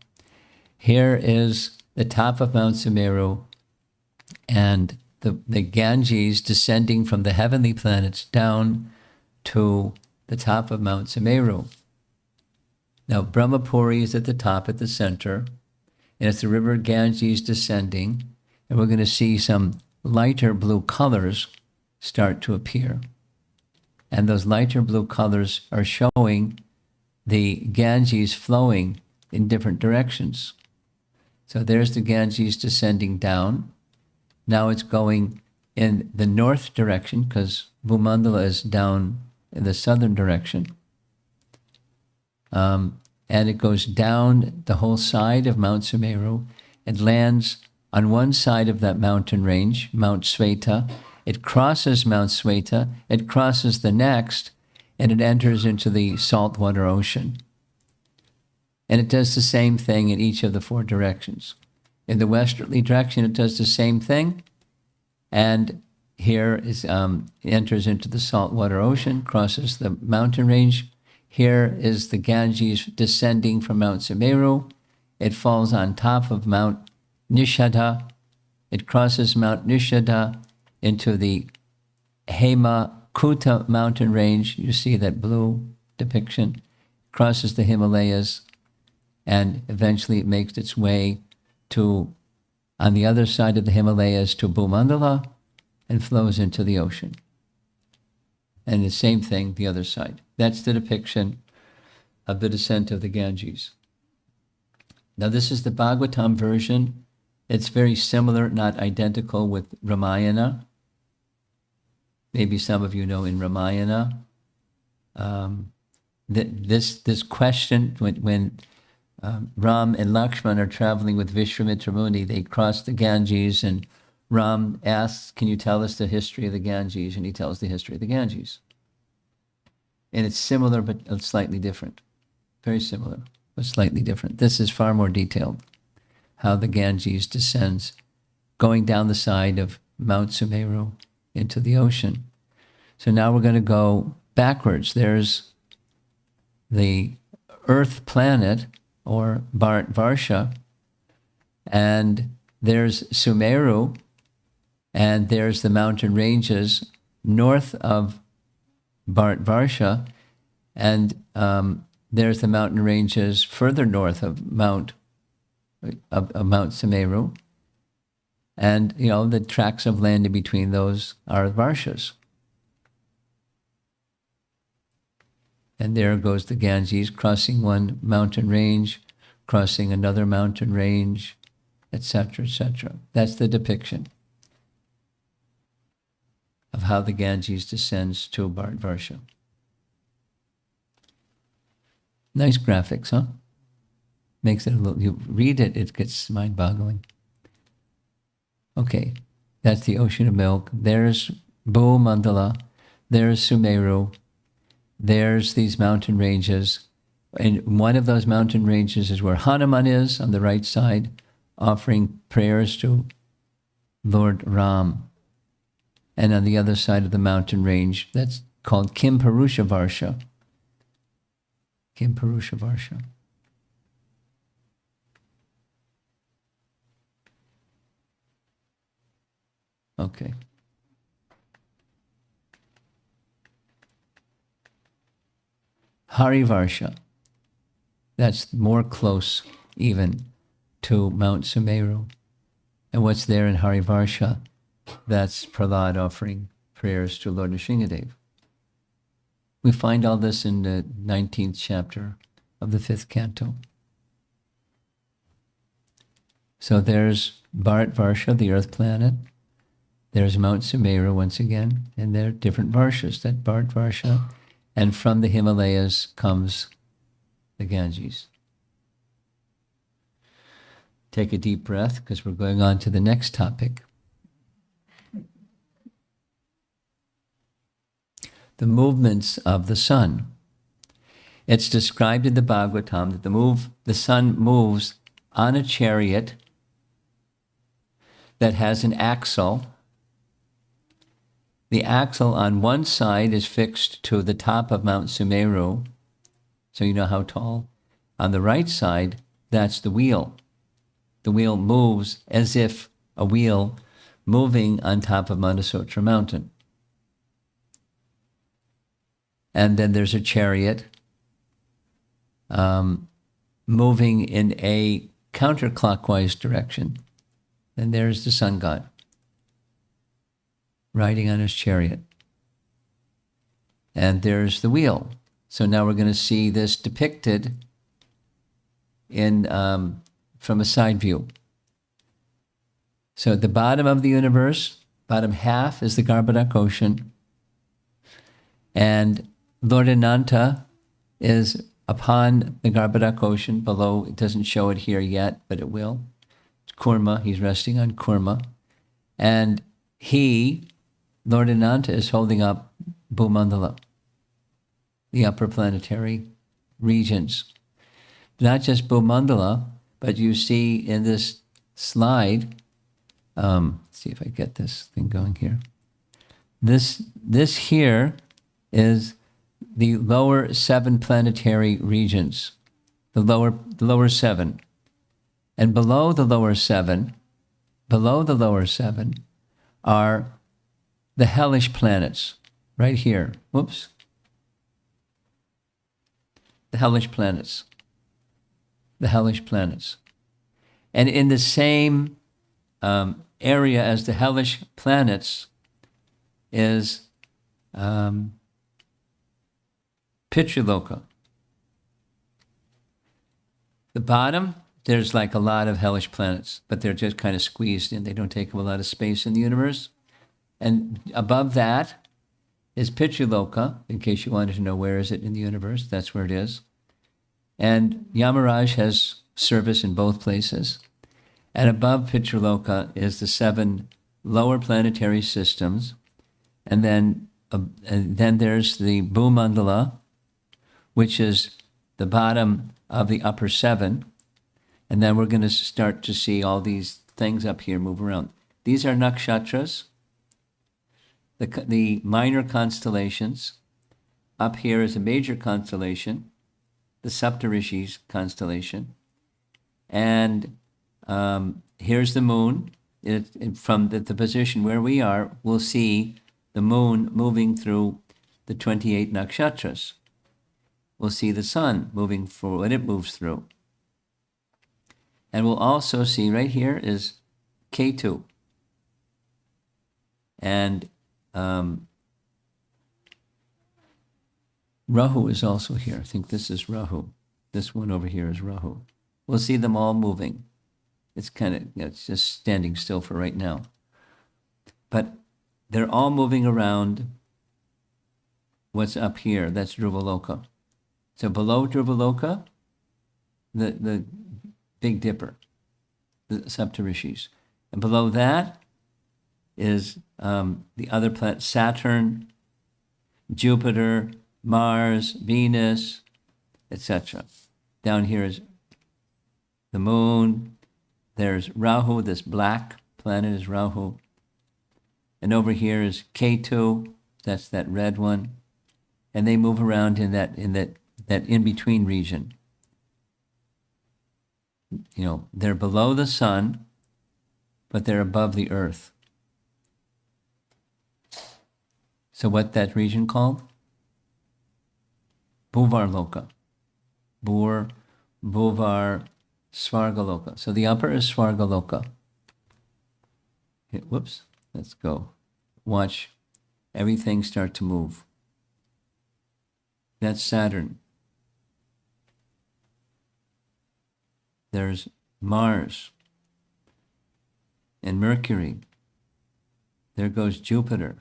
Here is the top of Mount Sumeru and the Ganges descending from the heavenly planets down to the top of Mount Sumeru. Now Brahmapuri is at the top, at the center, and it's the river Ganges descending, and we're going to see some lighter blue colors start to appear. And those lighter blue colors are showing the Ganges flowing in different directions. So there's the Ganges descending down. Now it's going in the north direction because Bhumandala is down in the southern direction. And it goes down the whole side of Mount Sumeru. It lands on one side of that mountain range, Mount Sweta. It crosses Mount Sweta. It crosses the next, and it enters into the saltwater ocean. And it does the same thing in each of the four directions. In the westerly direction, it does the same thing. And here is enters into the saltwater ocean, crosses the mountain range. Here is the Ganges descending from Mount Sumeru. It falls on top of Mount Nishada. It crosses Mount Nishada into the Hemakuta mountain range. You see that blue depiction. Crosses the Himalayas, and eventually it makes its way to, on the other side of the Himalayas, to Mandala, and flows into the ocean. And the same thing, the other side. That's the depiction of the descent of the Ganges. Now this is the Bhagavatam version. It's very similar, not identical, with Ramayana. Maybe some of you know in Ramayana, this question, when Ram and Lakshman are traveling with Vishwamitra Muni, they cross the Ganges, and Ram asks, can you tell us the history of the Ganges? And he tells the history of the Ganges. And it's similar, but slightly different. Very similar, but slightly different. This is far more detailed, how the Ganges descends, going down the side of Mount Sumeru into the ocean. So now we're going to go backwards. There's the Earth planet, or Bharatvarsha, and there's Sumeru, and there's the mountain ranges north of Bharatvarsha, and there's the mountain ranges further north of Mount Sumeru, and the tracts of land in between those are Varshas. And there goes the Ganges, crossing one mountain range, crossing another mountain range, etc., etc. That's the depiction of how the Ganges descends to Bharatvarsha. Nice graphics, huh? Makes it a little, you read it, it gets mind-boggling. Okay, that's the ocean of milk. There's Mandala, there's Sumeru, there's these mountain ranges. And one of those mountain ranges is where Hanuman is, on the right side, offering prayers to Lord Ram. And on the other side of the mountain range, that's called Kimpurusha. Kimpurusha. Okay. Harivarsha. That's more close even to Mount Sumeru. And what's there in Harivarsha? That's Prahlad offering prayers to Lord Nrsingadev. We find all this in the 19th chapter of the 5th canto. So there's Bharatvarsha, the earth planet. There's Mount Sumeru once again, and there are different Varshas, that Bharatvarsha. And from the Himalayas comes the Ganges. Take a deep breath, because we're going on to the next topic. The movements of the sun. It's described in the Bhagavatam that the sun moves on a chariot that has an axle. The axle on one side is fixed to the top of Mount Sumeru, so you know how tall. On the right side, that's the wheel. The wheel moves as if a wheel moving on top of Mandasotra mountain. And then there's a chariot moving in a counterclockwise direction. And there's the sun god riding on his chariot. And there's the wheel. So now we're going to see this depicted in from a side view. So at the bottom of the universe, bottom half is the Garbhodak Ocean. And Lord Ananta is upon the Garbadak Ocean below. It doesn't show it here yet, but it will. It's Kurma. He's resting on Kurma. And he, Lord Ananta, is holding up Bhumandala, the upper planetary regions. Not just Bhumandala, but you see in this slide, let's see if I get this thing going here. This here is the lower 7 planetary regions, the lower 7. And below the lower 7 are the hellish planets, right here. Whoops. The hellish planets. And in the same area as the hellish planets is Pitraloka. The bottom, there's like a lot of hellish planets, but they're just kind of squeezed in. They don't take up a lot of space in the universe. And above that is Pitraloka, in case you wanted to know where is it in the universe, that's where it is. And Yamaraj has service in both places. And above Pitraloka is the 7 lower planetary systems. And then there's the Bhumandala, which is the bottom of the upper 7. And then we're going to start to see all these things up here move around. These are nakshatras, the minor constellations. Up here is a major constellation, the Saptarishis constellation. And here's the moon. From the position where we are, we'll see the moon moving through the 28 nakshatras. We'll see the sun moving forward when it moves through. And we'll also see right here is Canto. And Rahu is also here. I think this is Rahu. This one over here is Rahu. We'll see them all moving. It's kind of, it's just standing still for right now. But they're all moving around what's up here. That's Dhruvaloka. So below Dhruvaloka, the Big Dipper, the Saptarishis. And below that is the other planets, Saturn, Jupiter, Mars, Venus, etc. Down here is the moon. There's Rahu, this black planet is Rahu. And over here is Ketu, that's that red one. And they move around in that in-between region. You know, they're below the sun, but they're above the earth. So what that region called? Bhuvarloka. Bhuvar, Svargaloka. So the upper is Svargaloka. Okay, whoops, let's go. Watch everything start to move. That's Saturn. There's Mars and Mercury. There goes Jupiter.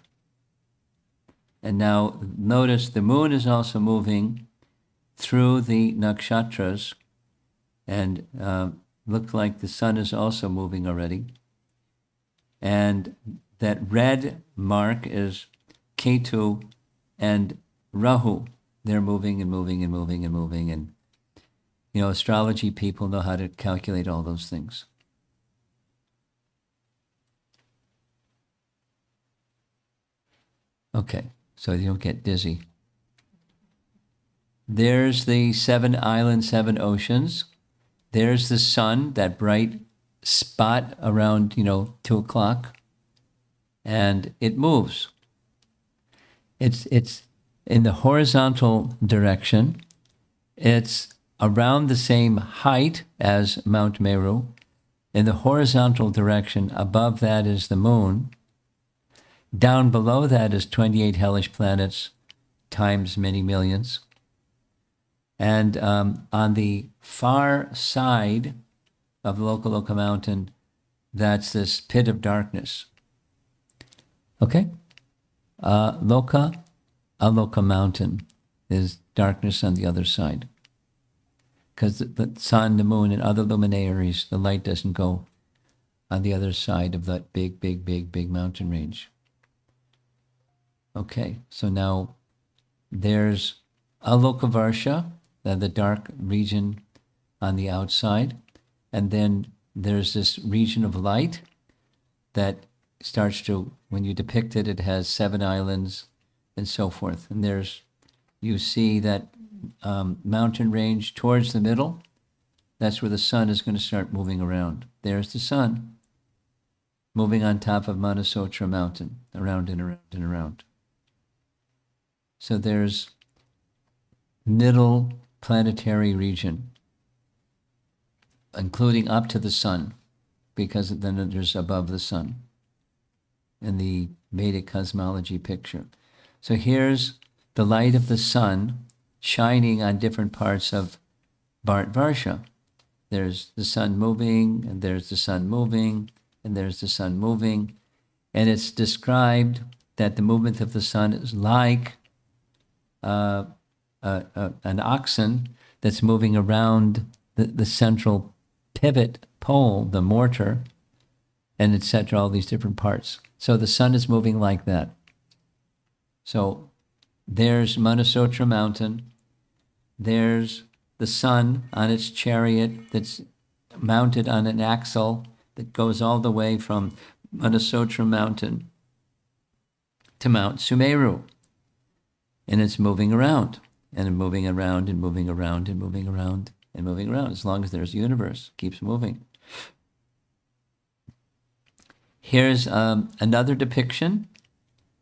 And now notice the moon is also moving through the nakshatras, and look like the sun is also moving already. And that red mark is Ketu and Rahu. They're moving and moving and moving and moving. And, you know, astrology people know how to calculate all those things. Okay, so you don't get dizzy. There's the 7 islands, 7 oceans. There's the sun, that bright spot around, 2 o'clock. And it moves. It's in the horizontal direction. It's around the same height as Mount Meru. In the horizontal direction, above that is the moon. Down below that is 28 hellish planets times many millions. And on the far side of the Lokaloka mountain, that's this pit of darkness. Okay? Aloka mountain. there's darkness on the other side. Because the sun, the moon, and other luminaries, the light doesn't go on the other side of that big mountain range. Okay, so now there's Alokavarsha, the dark region on the outside, and then there's this region of light that starts to, when you depict it, it has 7 islands and so forth. And you see that mountain range towards the middle. That's where the sun is going to start moving around. There's the sun moving on top of Manasotra mountain, around and around and around. So there's middle planetary region, including up to the sun, because then there's above the sun in the Vedic cosmology picture. So here's the light of the sun shining on different parts of Bharatvarsha. There's the sun moving, and there's the sun moving, and there's the sun moving. And it's described that the movement of the sun is like an oxen that's moving around the central pivot pole, the mortar, and etc., all these different parts. So the sun is moving like that. So there's Manasotra mountain. There's the sun on its chariot that's mounted on an axle that goes all the way from Manasotra mountain to Mount Sumeru. And it's moving around, and moving around, and moving around, and moving around, and moving around. As long as there's a universe, it keeps moving. Here's another depiction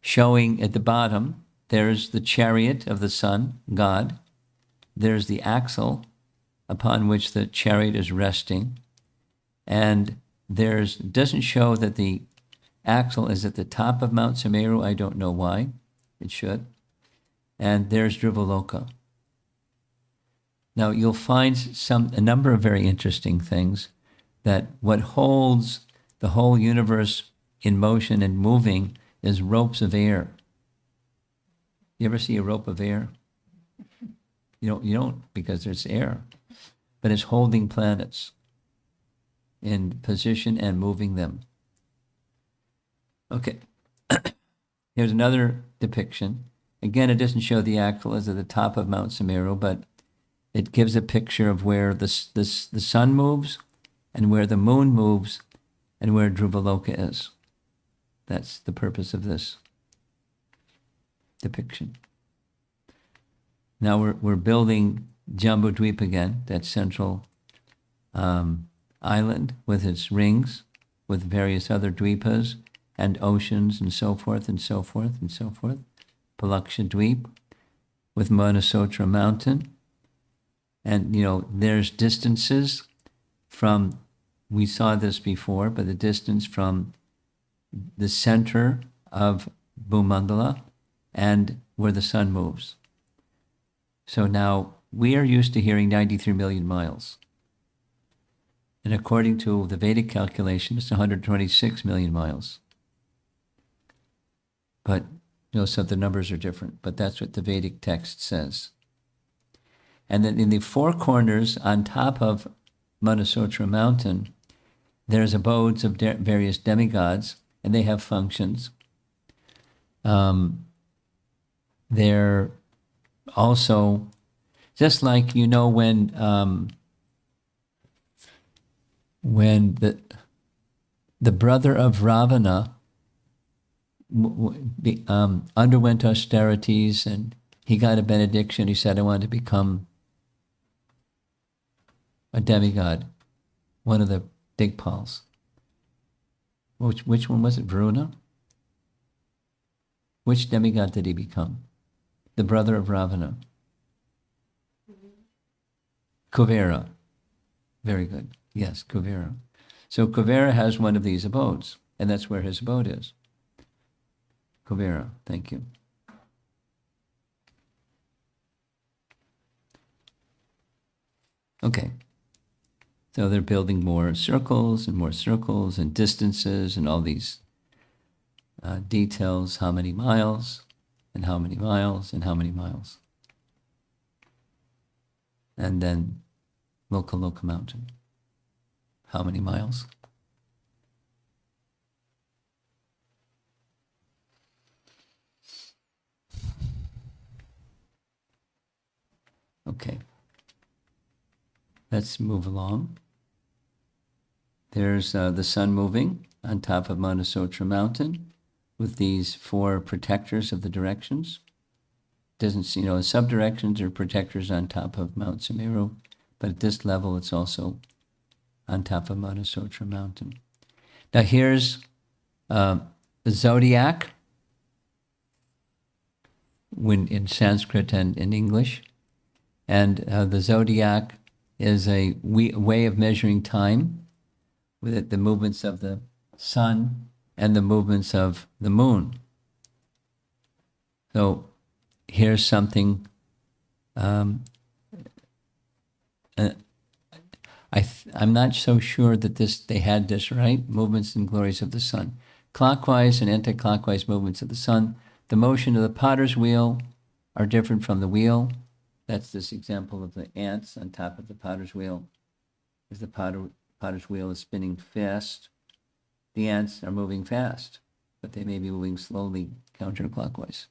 showing at the bottom, there's the chariot of the sun, God. There's the axle upon which the chariot is resting. And it doesn't show that the axle is at the top of Mount Sumeru. I don't know why. It should. And there's Dhruvaloka. Now you'll find a number of very interesting things, that what holds the whole universe in motion and moving is ropes of air. You ever see a rope of air? You don't because there's air, but it's holding planets in position and moving them. Okay, here's another depiction. Again, it doesn't show the axle as at the top of Mount Sumeru, but it gives a picture of where the sun moves and where the moon moves and where Dhruvaloka is. That's the purpose of this depiction. Now we're building Jambudweep again, that central island with its rings, with various other dweepas and oceans and so forth and so forth and so forth. Palakshadweep with Manasotra mountain. And, there's distances from, we saw this before, but the distance from the center of Bhumandala and where the sun moves. So now we are used to hearing 93 million miles. And according to the Vedic calculation, it's 126 million miles. But, so the numbers are different, but that's what the Vedic text says. And then in the 4 corners on top of Manasotra mountain, there's abodes of various demigods, and they have functions. They're also, just like, when the brother of Ravana underwent austerities and he got a benediction, he said, I want to become a demigod, one of the Digpals. Which one was it, Varuna? Which demigod did he become? The brother of Ravana. Kuvera. Very good. Yes, Kuvera. So Kuvera has one of these abodes, and that's where his abode is. Kuvera, thank you. Okay. So they're building more circles and distances and all these details, how many miles and how many miles and how many miles. and then Lokaloka Mountain. How many miles? Okay. Let's move along. There's the sun moving on top of Manasotra Mountain with these 4 protectors of the directions. Doesn't, subdirections are protectors on top of Mount Sumeru, but at this level it's also on top of Manasotra Mountain. Now here's the Zodiac in Sanskrit and in English. And the Zodiac is a way of measuring time with it, the movements of the sun and the movements of the moon. So here's something I'm not so sure that they had this right. Movements and glories of the sun. Clockwise and anti-clockwise movements of the sun. The motion of the potter's wheel are different from the wheel. That's this example of the ants on top of the potter's wheel. As the potter's wheel is spinning fast, the ants are moving fast, but they may be moving slowly counterclockwise.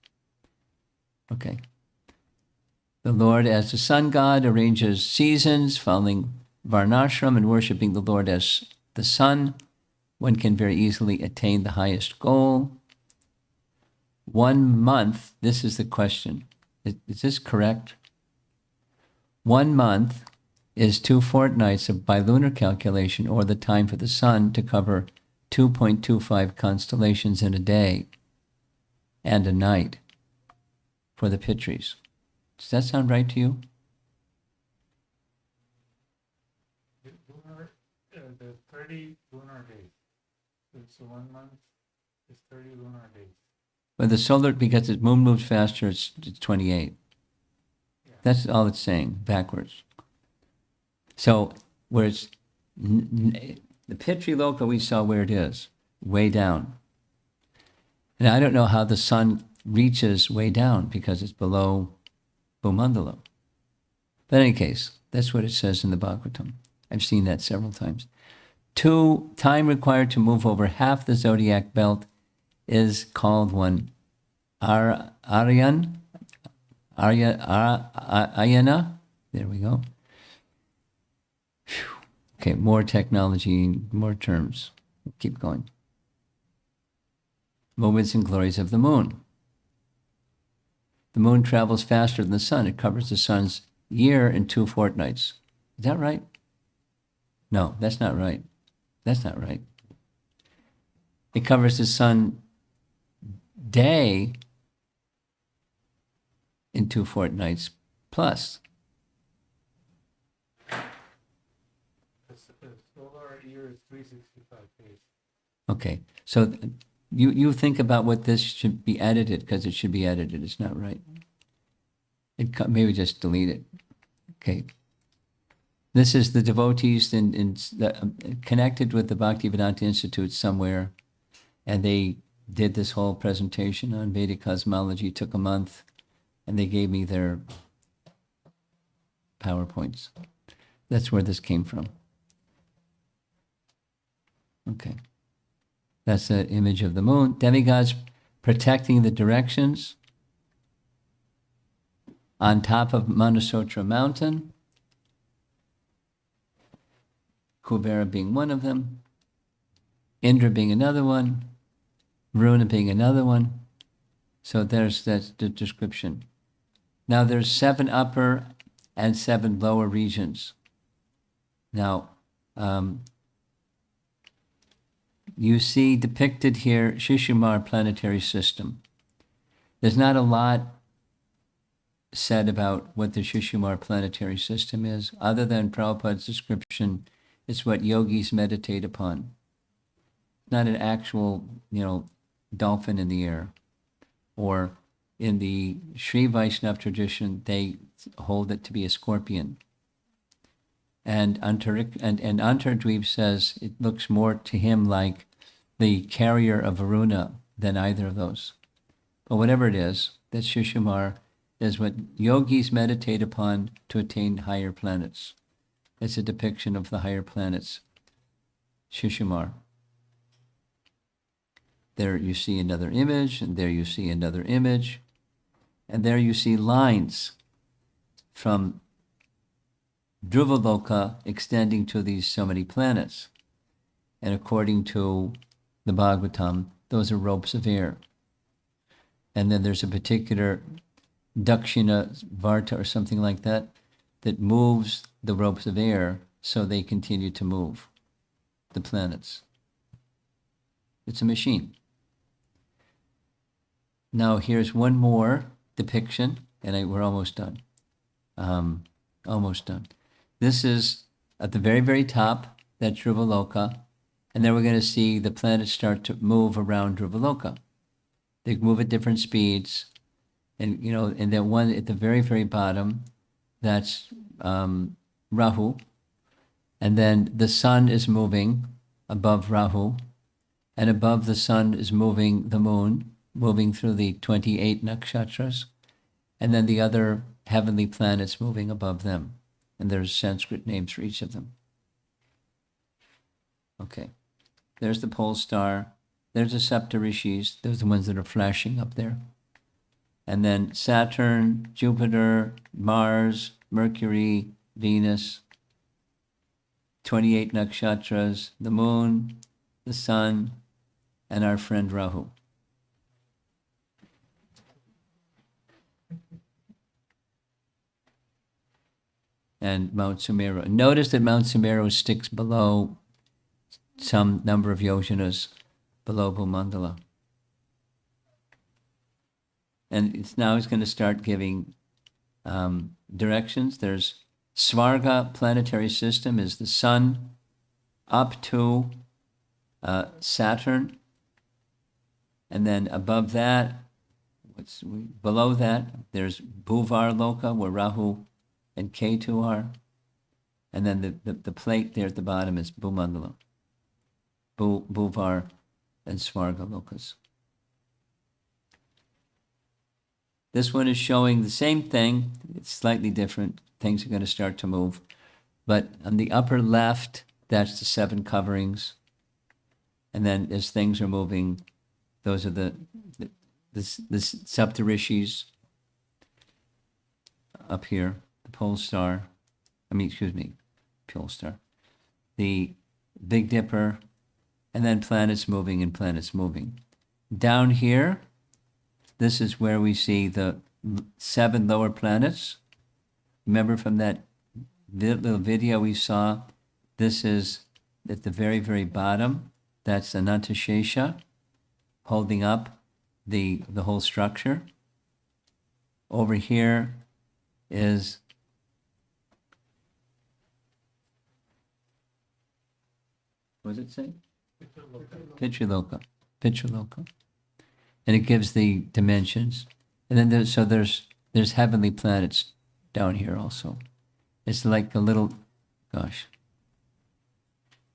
Okay. The Lord as the sun god arranges seasons, following Varnashram and worshiping the Lord as the sun. One can very easily attain the highest goal. 1 month, this is the question. Is this correct? 1 month is 2 fortnights of bilunar calculation, or the time for the sun to cover 2.25 constellations in a day and a night for the Pitris. Does that sound right to you? The 30 lunar days. So 1 month is 30 lunar days. But the solar, because the moon moves faster, it's 28. Yeah. That's all it's saying, backwards. So where it's, the Pitri Loka, we saw where it is, way down. And I don't know how the sun reaches way down because it's below Bhumandala. But in any case, that's what it says in the Bhagavatam. I've seen that several times. 2, time required to move over half the zodiac belt is called one Ayana. There we go. Whew. Okay, more technology, more terms. Keep going. Moments and glories of the moon. The moon travels faster than the sun. It covers the sun's year in 2 fortnights. Is that right? No, that's not right. That's not right. It covers the sun day in 2 fortnights plus. The solar year is 365 days. Okay, so you think about what this should be edited, because it should be edited. It's not right. Maybe just delete it. Okay. This is the devotees connected with the Bhaktivedanta Institute somewhere, and they did this whole presentation on Vedic cosmology. It took a month, and they gave me their PowerPoints. That's where this came from. Okay. That's the image of the moon. Demigods protecting the directions on top of Manasotra Mountain. Kubera being one of them, Indra being another one, Varuna being another one. So that's the description. Now there's 7 upper and 7 lower regions. Now, you see depicted here Shishumar planetary system. There's not a lot said about what the Shishumar planetary system is, other than Prabhupada's description. It's what yogis meditate upon. Not an actual, dolphin in the air. Or in the Sri Vaishnava tradition, they hold it to be a scorpion. And Antardweep says it looks more to him like the carrier of Varuna than either of those. But whatever it is, that's Shishumar. is what yogis meditate upon to attain higher planets. It's a depiction of the higher planets. Shishimar. There you see another image, and there you see another image, and there you see lines from Dhruvaloka extending to these so many planets. And according to the Bhagavatam, those are ropes of air. And then there's a particular Dakshina Varta or something like that that moves the ropes of air so they continue to move the planets. It's a machine. Now here's one more depiction, and we're almost done. Almost done. This is at the very, very top, that's Dhruvaloka, and then we're going to see the planets start to move around Dhruvaloka. They move at different speeds, and and that one at the very, very bottom, that's Rahu, and then the sun is moving above Rahu, and above the sun is moving the moon, moving through the 28 nakshatras, and then the other heavenly planets moving above them. And there's Sanskrit names for each of them. Okay, there's the pole star. There's the Septarishis. Those are the ones that are flashing up there. And then Saturn, Jupiter, Mars, Mercury, Venus, 28 nakshatras, the moon, the sun, and our friend Rahu. And Mount Sumeru. Notice that Mount Sumeru sticks below some number of yojanas below Bhumandala. And it's going to start giving directions. There's Svarga planetary system is the sun up to Saturn. And then above that, below that, there's Bhuvar Loka, where Rahu and Ketu are. And then the plate there at the bottom is Bhumandala, Bhuvar and Svarga Lokas. This one is showing the same thing. It's slightly different. Things are going to start to move. But on the upper left, that's the 7 coverings. And then as things are moving, those are the Saptarishis up here, the pole star. Pole star. The Big Dipper, and then planets moving and planets moving. Down here, this is where we see the 7 lower planets. Remember from that little video we saw, this is at the very, very bottom. That's Anantashesha holding up the whole structure. Over here is what does it say? Pitraloka. And it gives the dimensions. And then there's heavenly planets down here also. It's like a little,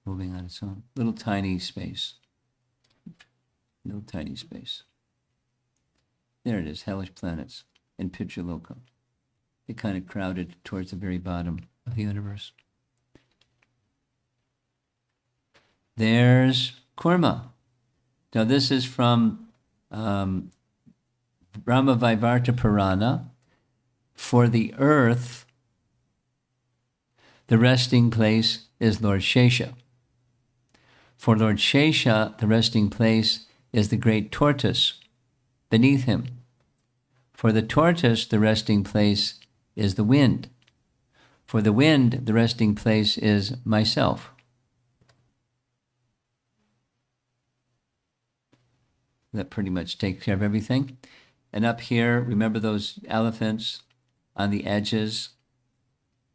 moving on its own. Little tiny space. There it is, hellish planets in Pitraloka. They kind of crowded towards the very bottom of the universe. There's Kurma. Now this is from Brahma-Vaivarta Purana. For the earth, the resting place is Lord Shesha. For Lord Shesha, the resting place is the great tortoise beneath him. For the tortoise, the resting place is the wind. For the wind, the resting place is myself. That pretty much takes care of everything. And up here, remember those elephants on the edges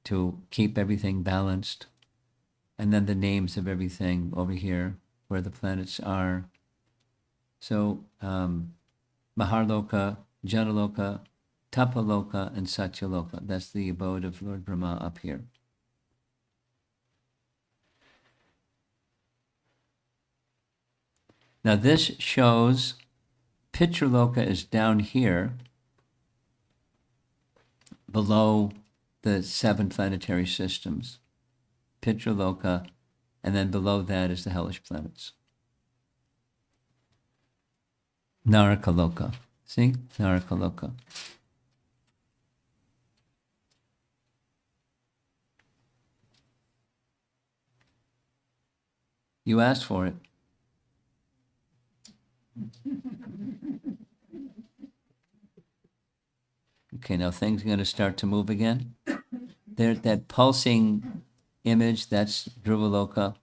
to keep everything balanced. And then the names of everything over here where the planets are. So Maharloka, Janaloka, Tapaloka, and Satyaloka. That's the abode of Lord Brahma up here. Now this shows Pitraloka is down here, below the 7 planetary systems, Pitraloka, and then below that is the hellish planets. Narakaloka. See? Narakaloka. You asked for it. Okay, now things are going to start to move again. There's that pulsing image, that's Dhruvaloka.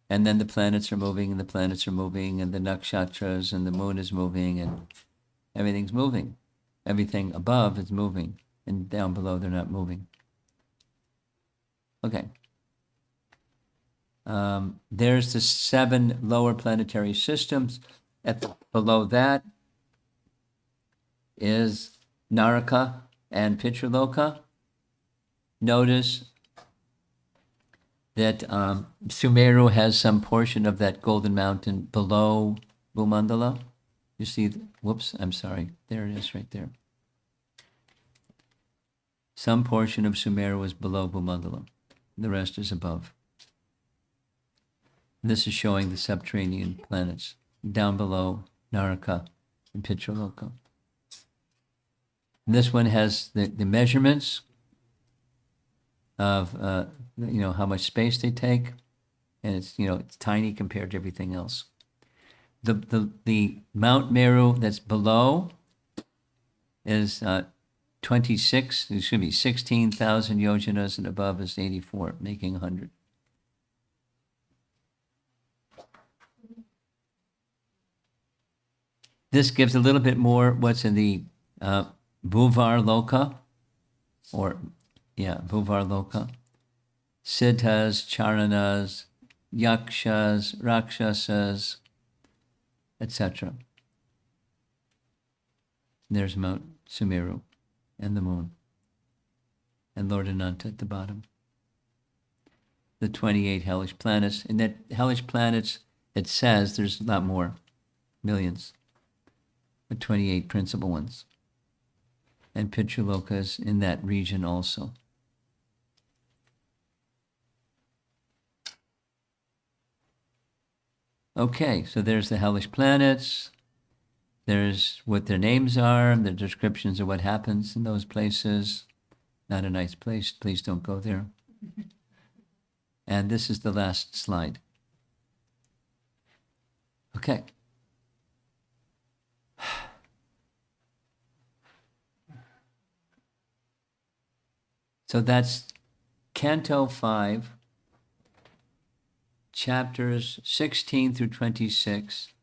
And then the planets are moving, and the planets are moving, and the nakshatras, and the moon is moving, and everything's moving. Everything above is moving, and down below they're not moving. Okay. There's the 7 lower planetary systems. Below that is Naraka and Pitraloka. Notice that Sumeru has some portion of that golden mountain below Bhumandala. You see, whoops, I'm sorry. There it is right there. Some portion of Sumeru is below Bhumandala. The rest is above. This is showing the subterranean planets down below Naraka and Pitraloka. This one has the measurements of how much space they take, and it's tiny compared to everything else. The Mount Meru that's below is 16,000 yojanas, and above is 84, making 100. This gives a little bit more what's in the Bhuvar Loka, Bhuvar Loka. Siddhas, Charanas, Yakshas, Rakshasas, etc. There's Mount Sumeru and the moon, and Lord Ananta at the bottom. The 28 hellish planets. And that hellish planets, it says there's a lot more, millions, but 28 principal ones. And Pitralokas in that region also. Okay, so there's the hellish planets. There's what their names are, the descriptions of what happens in those places. Not a nice place. Please don't go there. And this is the last slide. Okay. So that's Canto 5, chapters 16 through 26.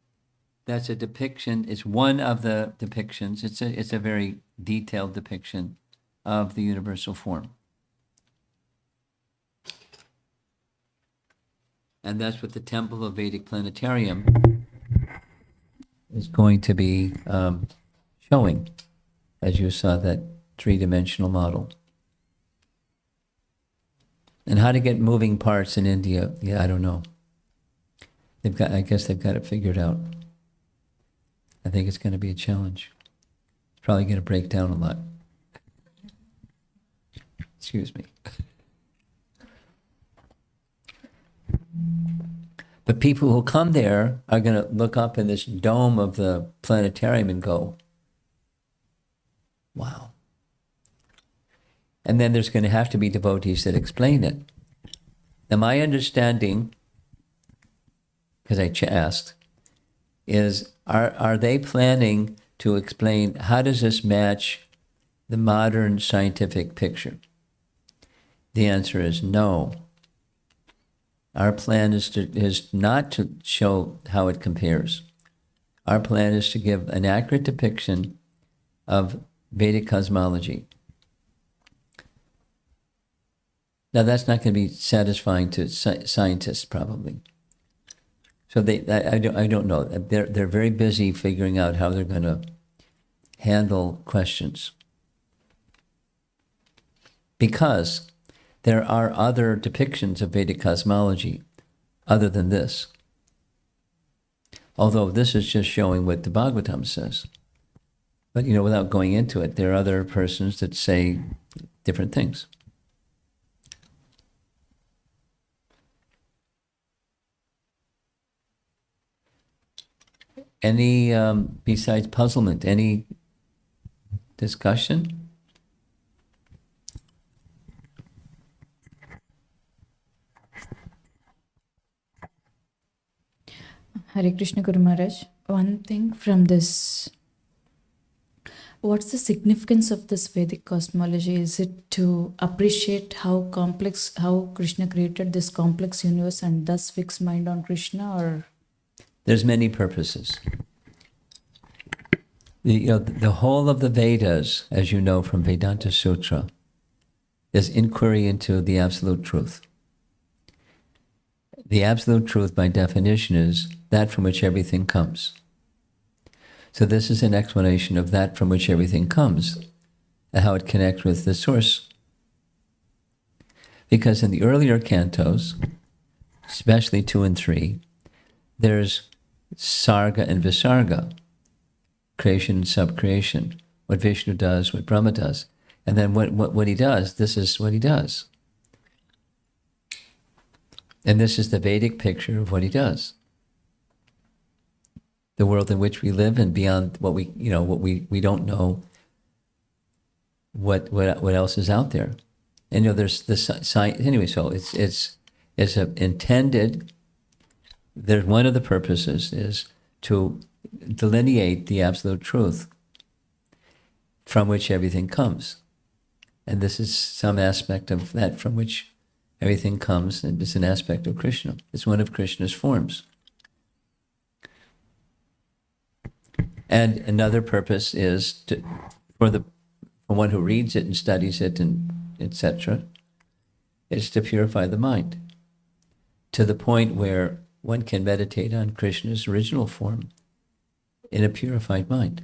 That's a depiction. It's one of the depictions. It's a very detailed depiction of the universal form. And that's what the Temple of Vedic Planetarium is going to be showing, as you saw that 3-dimensional model. And how to get moving parts in India, I don't know. I guess they've got it figured out. I think it's going to be a challenge. It's probably going to break down a lot. Excuse me. But people who come there are going to look up in this dome of the planetarium and go, wow. And then there's going to have to be devotees that explain it. Now, my understanding, because I asked, is are they planning to explain how does this match the modern scientific picture? The answer is no. Our plan is not to show how it compares. Our plan is to give an accurate depiction of Vedic cosmology. Now, that's not going to be satisfying to scientists, probably. So I don't know. They're very busy figuring out how they're going to handle questions. Because there are other depictions of Vedic cosmology other than this. Although this is just showing what the Bhagavatam says. But, without going into it, there are other persons that say different things. Any, besides puzzlement, any discussion? Hare Krishna Guru Maharaj. One thing from this, what's the significance of this Vedic cosmology? Is it to appreciate how Krishna created this complex universe and thus fix mind on Krishna, or? There's many purposes. The whole of the Vedas, as you know from Vedanta Sutra, is inquiry into the absolute truth. The absolute truth, by definition, is that from which everything comes. So this is an explanation of that from which everything comes, and how it connects with the source. Because in the earlier cantos, especially 2 and 3, there's sarga and visarga, creation and subcreation, what Vishnu does, what Brahma does. And then what he does, this is what he does. And this is the Vedic picture of what he does. The world in which we live, and beyond what we don't know what else is out there. And there's the science anyway. So it's intended. There's one of the purposes is to delineate the absolute truth from which everything comes, and this is some aspect of that from which everything comes, and it's an aspect of Krishna. It's one of Krishna's forms. And another purpose is for one who reads it and studies it and etc., is to purify the mind to the point where one can meditate on Krishna's original form in a purified mind.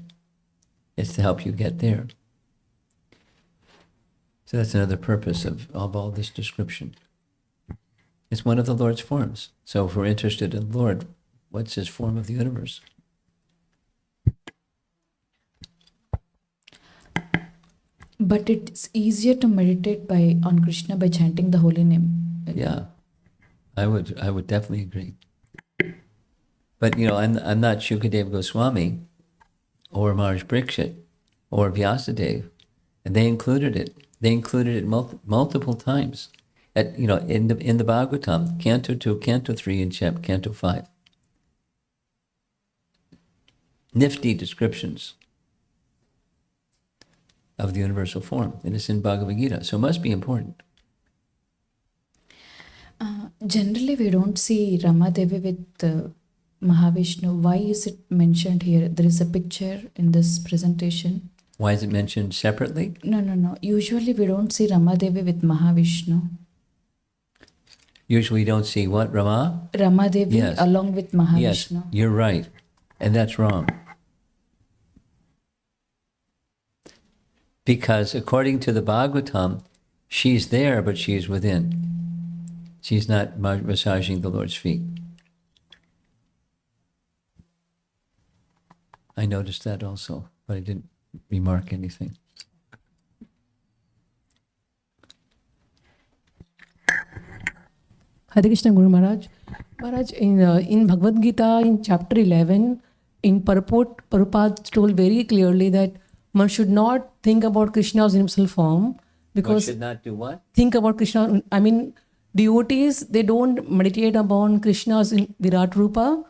It's to help you get there. So that's another purpose of all this description. It's one of the Lord's forms. So if we're interested in the Lord, what's his form of the universe? But it's easier to meditate on Krishna by chanting the holy name. Yeah, I would definitely agree. But I'm not Shukadeva Goswami or Maharaj Brikshit or Vyasadeva, and they included it. They included it multiple times. In the Bhagavatam, Canto 2, Canto 3, and Canto 5. Nifty descriptions of the universal form, and it's in Bhagavad Gita, so it must be important. Generally, we don't see Ramadevi with Mahavishnu. Why is it mentioned here? There is a picture in this presentation. Why is it mentioned separately? No. Usually, we don't see Ramadevi with Mahavishnu. Usually, you don't see what, Rama? Ramadevi Yes. along with Mahavishnu. Yes, you're right, and that's wrong. Because according to the Bhagavatam, she's there, but she's within. She's not massaging the Lord's feet. I noticed that also, but I didn't remark anything. Hare Krishna Guru Maharaj. Maharaj, in Bhagavad Gita, in chapter 11, in purport, Prabhupada told very clearly that one should not think about Krishna's universal form, because One should not do what? think about Krishna. I mean, devotees, they don't meditate upon Krishna's Virat Rupa,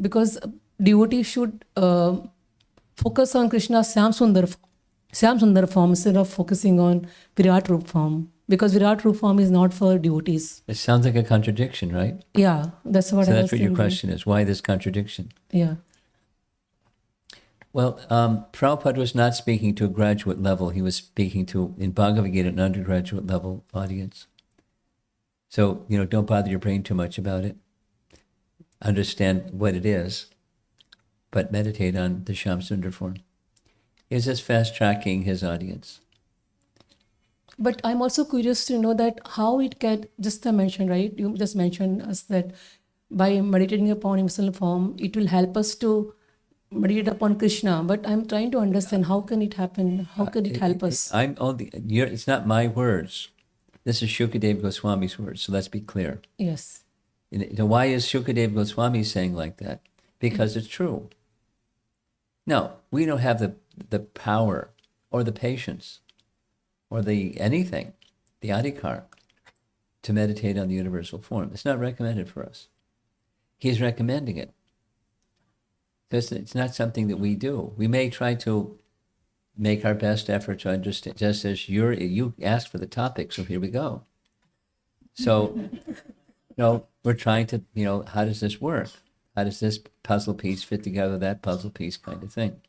because devotees should focus on Krishna's Shyam-Sundar form instead of focusing on Virat Rupa form, because Virat Rupa form is not for devotees. It sounds like a contradiction, right? Yeah, that's what So I that's was what your thinking. question is. Why this contradiction? Yeah. Well, Prabhupada was not speaking to a graduate level. He was speaking to, in Bhagavad Gita, an undergraduate level audience. So, don't bother your brain too much about it. Understand what it is, but meditate on the Shyam-Sundar form. He's just fast-tracking his audience. But I'm also curious to know that how it can, just to mention, right? You just mentioned us that by meditating upon universal form, it will help us to meditate upon Krishna, but I'm trying to understand how can it happen? How can it help us? It's not my words. This is Shukadeva Goswami's words, so let's be clear. Yes. Why is Shukadeva Goswami saying like that? Because it's true. No, we don't have the power or the patience or the adhikar to meditate on the universal form. It's not recommended for us. He's recommending it. It's not something that we do. We may try to make our best effort to understand, just as you asked for the topic, so here we go. So, we're trying to, how does this work? How does this puzzle piece fit together with that puzzle piece kind of thing?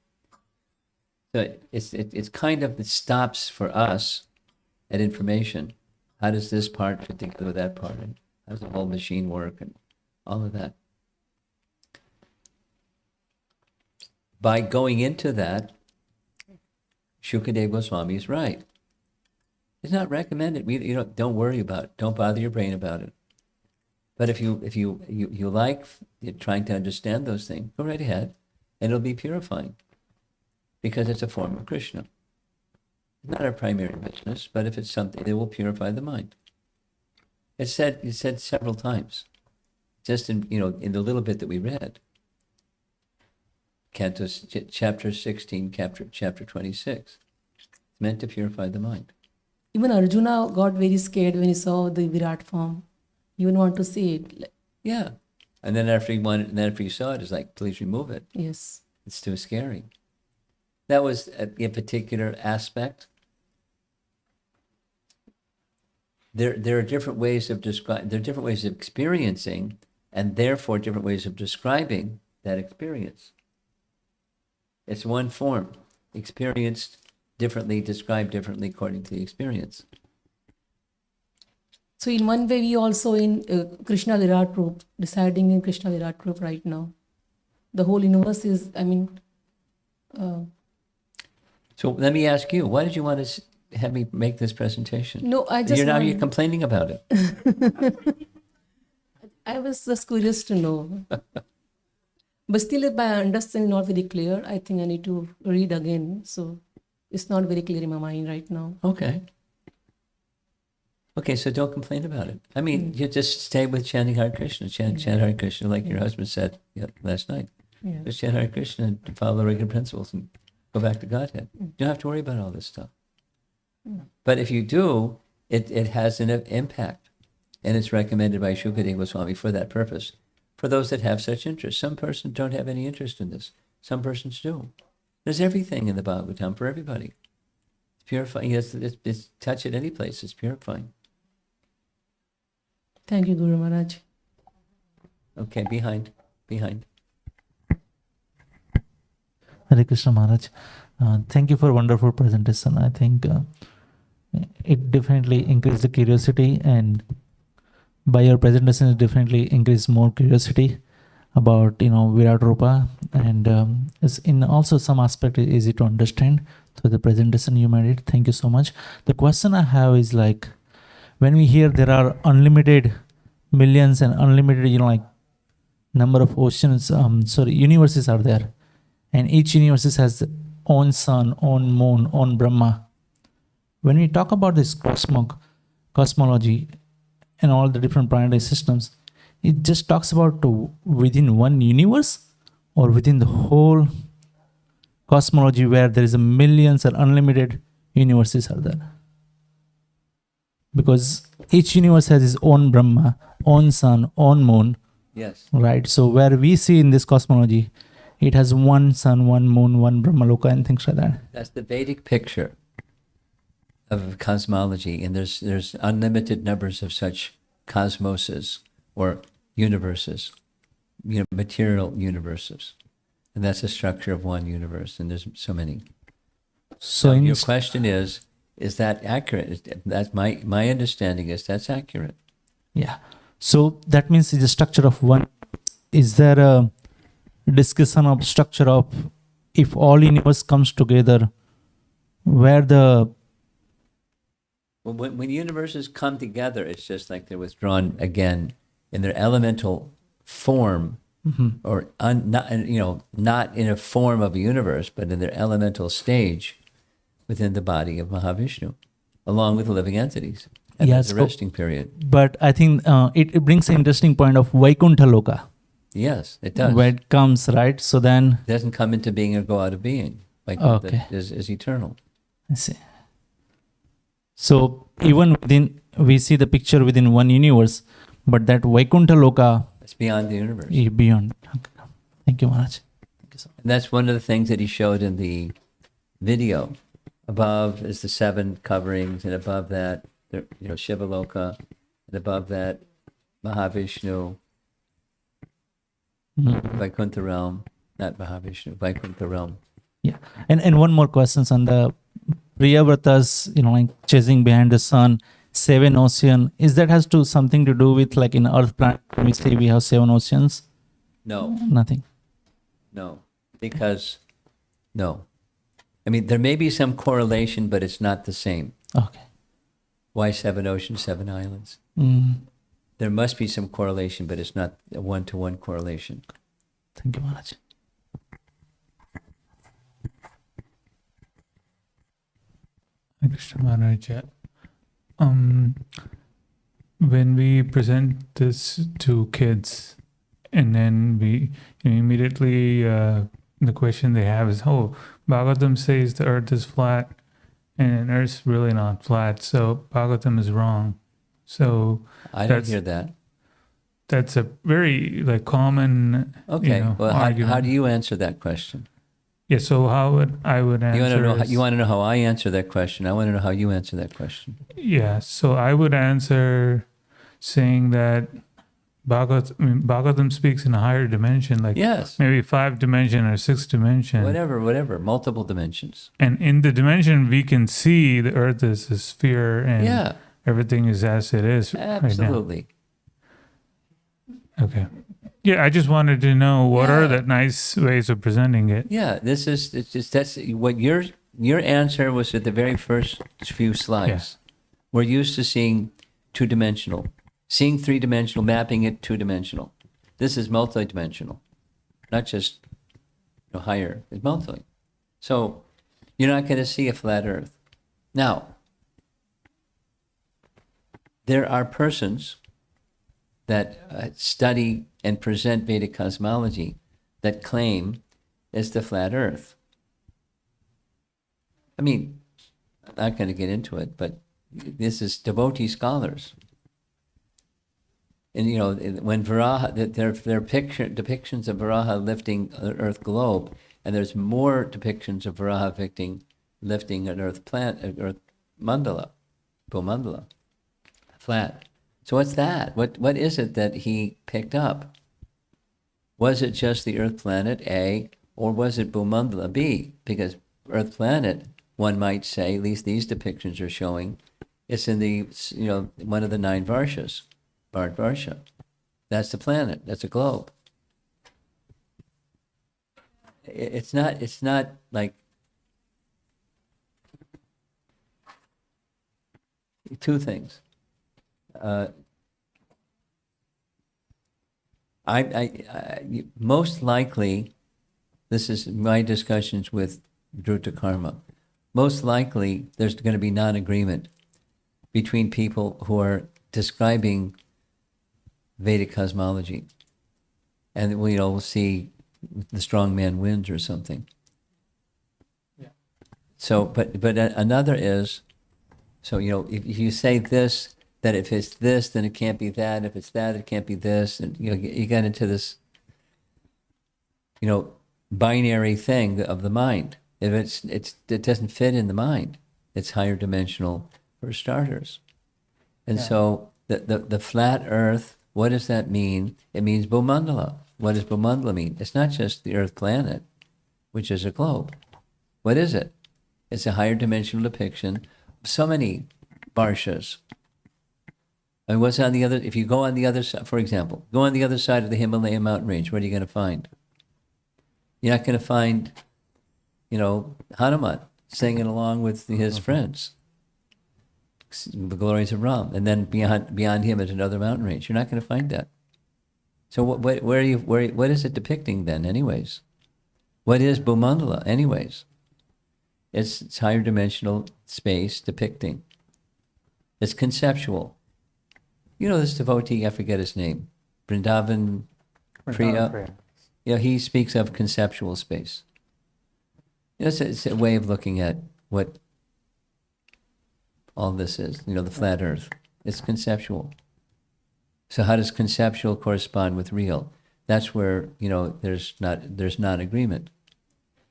So it's kind of, it stops for us at information. How does this part fit together with that part? And how does the whole machine work and all of that? By going into that, Shukadeva Goswami is right. It's not recommended. Don't worry about it. Don't bother your brain about it. But if you like trying to understand those things, go right ahead, and it'll be purifying, because it's a form of Krishna. It's not our primary business, but if it's something, it will purify the mind. It's said several times, just in the little bit that we read. Canto chapter 16, chapter 26. It's meant to purify the mind. Even Arjuna got very scared when he saw the Virat form. He wouldn't want to see it. Yeah. And then after he saw it, it's like, please remove it. Yes. It's too scary. That was a particular aspect. There are different ways of there are different ways of experiencing, and therefore different ways of describing that experience. It's one form, experienced differently, described differently according to the experience. So in one way, we also in Krishna Virat Roop, deciding in Krishna Virat Roop right now. The whole universe is, So let me ask you, why did you want to have me make this presentation? No, I just You're complaining about it. I was just curious to know. But still, if my understanding not very clear, I think I need to read again. So it's not very clear in my mind right now. Okay, so don't complain about it. You just stay with chanting Hare Krishna, chant Hare Krishna like your husband said last night. Yeah. Just chant Hare Krishna and follow the regular principles and go back to Godhead. You don't have to worry about all this stuff. But if you do, it has an impact. And it's recommended by Shukadeva Goswami for that purpose. For those that have such interest. Some persons don't have any interest in this. Some persons do. There's everything in the Bhagavatam for everybody. It's purifying. It's touch at any place. It's purifying. Thank you, Guru Maharaj. Okay, behind. Hare Krishna Maharaj. Thank you for a wonderful presentation. I think it definitely increased the curiosity, and by your presentation it definitely increased more curiosity about Virat Rupa, and it's in also some aspect easy to understand through the presentation you made it. Thank you so much. The question I have is like, when we hear there are unlimited millions and unlimited number of oceans, universes are there, and each universe has own sun, own moon, own Brahma. When we talk about this cosmology and all the different planetary systems, it just talks about within one universe or within the whole cosmology where there is a millions or unlimited universes are there. Because each universe has its own Brahma, own sun, own moon. Yes. Right. So where we see in this cosmology, it has one sun, one moon, one Brahmaloka, and things like that. That's the Vedic picture of cosmology, and there's unlimited numbers of such cosmoses or universes, material universes, and that's the structure of one universe. And there's so many. So your question is that accurate? That's my understanding is that's accurate. Yeah. So that means it's the structure of one. Is there a discussion of structure of if all universe comes together, where the Well, when universes come together, it's just like they're withdrawn again in their elemental form or not in a form of a universe, but in their elemental stage within the body of Mahavishnu, along with living entities. And Yes, there's a resting period. But I think it brings an interesting point of Vaikuntha Loka, Yes, it does. where it comes, right? So then, It doesn't come into being or go out of being. Like Okay. that is eternal. I see. So even within, we see the picture within one universe, but that Vaikuntha Loka It's beyond the universe. is beyond. Okay. Thank you, Maharaj. Thank you so much. And that's one of the things that he showed in the video. Above is the 7 coverings, and above that, Shiva Loka, and above that, Mahavishnu, Vaikuntha realm, not Mahavishnu, Vaikuntha realm. Yeah. And one more questions on the Priyavratas, like chasing behind the sun, 7 ocean. Is that has to something to do with like in Earth planet, we say we have 7 oceans? No, Nothing. no, because, no. I mean, there may be some correlation, but it's not the same. Okay. Why 7 oceans, 7 islands? There must be some correlation, but it's not a one-to-one correlation. Thank you, Maharaj. Krishna Maharaj, when we present this to kids, and then we immediately the question they have is, "Oh, Bhagavatam says the Earth is flat, and Earth's really not flat, so Bhagavatam is wrong." So I don't That's- hear that. that's a very common Okay, well, argument. how do you answer that question? Yeah. So how would I would answer? You want to know how I answer that question? I want to know how you answer that question. Yeah, so I would answer saying that Bhagavatam speaks in a higher dimension, like Yes, maybe 5 dimension or 6 dimension. whatever, multiple dimensions. And in the dimension, we can see the Earth is a sphere and Yeah, everything is as it is right absolutely. now. Okay. Yeah, I just wanted to know what Yeah. are the nice ways of presenting it. Yeah, that's what your answer was at the very first few slides. We're used to seeing 2-dimensional, seeing 3-dimensional, mapping it 2-dimensional. This is multi-dimensional, not just higher. It's multi. So you're not going to see a flat Earth. Now, there are persons that study and present Vedic cosmology that claim it's the flat Earth. I mean, I'm not going to get into it, but this is devotee scholars. And when Varaha, there are depictions of Varaha lifting an Earth globe, and there's more depictions of Varaha lifting an Earth mandala, Bhumandala, flat. So what's that? What is it that he picked up? Was it just the Earth planet, A, or was it Bhumandala, B? Because Earth planet, one might say, at least these depictions are showing, it's in the one of the 9 Varshas, Bharat-Varsha. That's the planet. That's a globe. It's not like two things. I most likely, this is my discussions with Dhruta Karma, most likely there's going to be non-agreement between people who are describing Vedic cosmology. And we'll see the strong man wins or something. Yeah. So, but another is, so, if you say this, that if it's this, then it can't be that. If it's that, it can't be this. And, you get into this, binary thing of the mind. If it doesn't fit in the mind, it's higher dimensional for starters. And so the flat Earth, what does that mean? It means Bhumandala. What does Bhumandala mean? It's not just the Earth planet, which is a globe. What is it? It's a higher dimensional depiction of so many Varshas. And what's on the other, if you go on the other side, for example, go on the other side of the Himalayan mountain range, what are you going to find? You're not going to find, Hanuman singing along with his friends, the glories of Ram. And then beyond him is another mountain range. You're not going to find that. So what is it depicting then, anyways? What is Bhumandala, anyways? It's higher dimensional space depicting. It's conceptual. You know this devotee, I forget his name, Vrindavan Priya. You know, he speaks of conceptual space. You know, it's a way of looking at what all this is, you know, the flat earth. It's conceptual. So how does conceptual correspond with real? That's where, you know, there's not agreement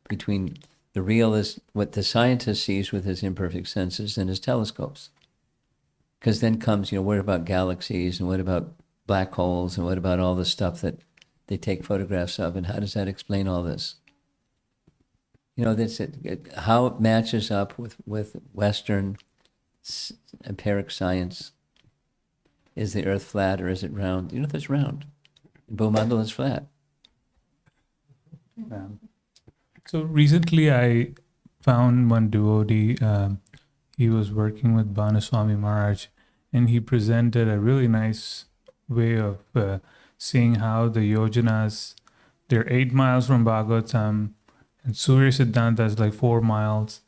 between the real is what the scientist sees with his imperfect senses and his telescopes. Because then comes, you know, what about galaxies and what about black holes and what about all the stuff that they take photographs of, and how does that explain all this? You know, that's how it matches up with Western empiric science. Is the Earth flat or is it round? You know, it's round. Bhumandala is flat. So recently I found one devotee, he was working with Banaswami Maharaj, and he presented a really nice way of seeing how the yojanas, they're 8 miles from Bhagavatam, and Surya Siddhanta is like 4 miles.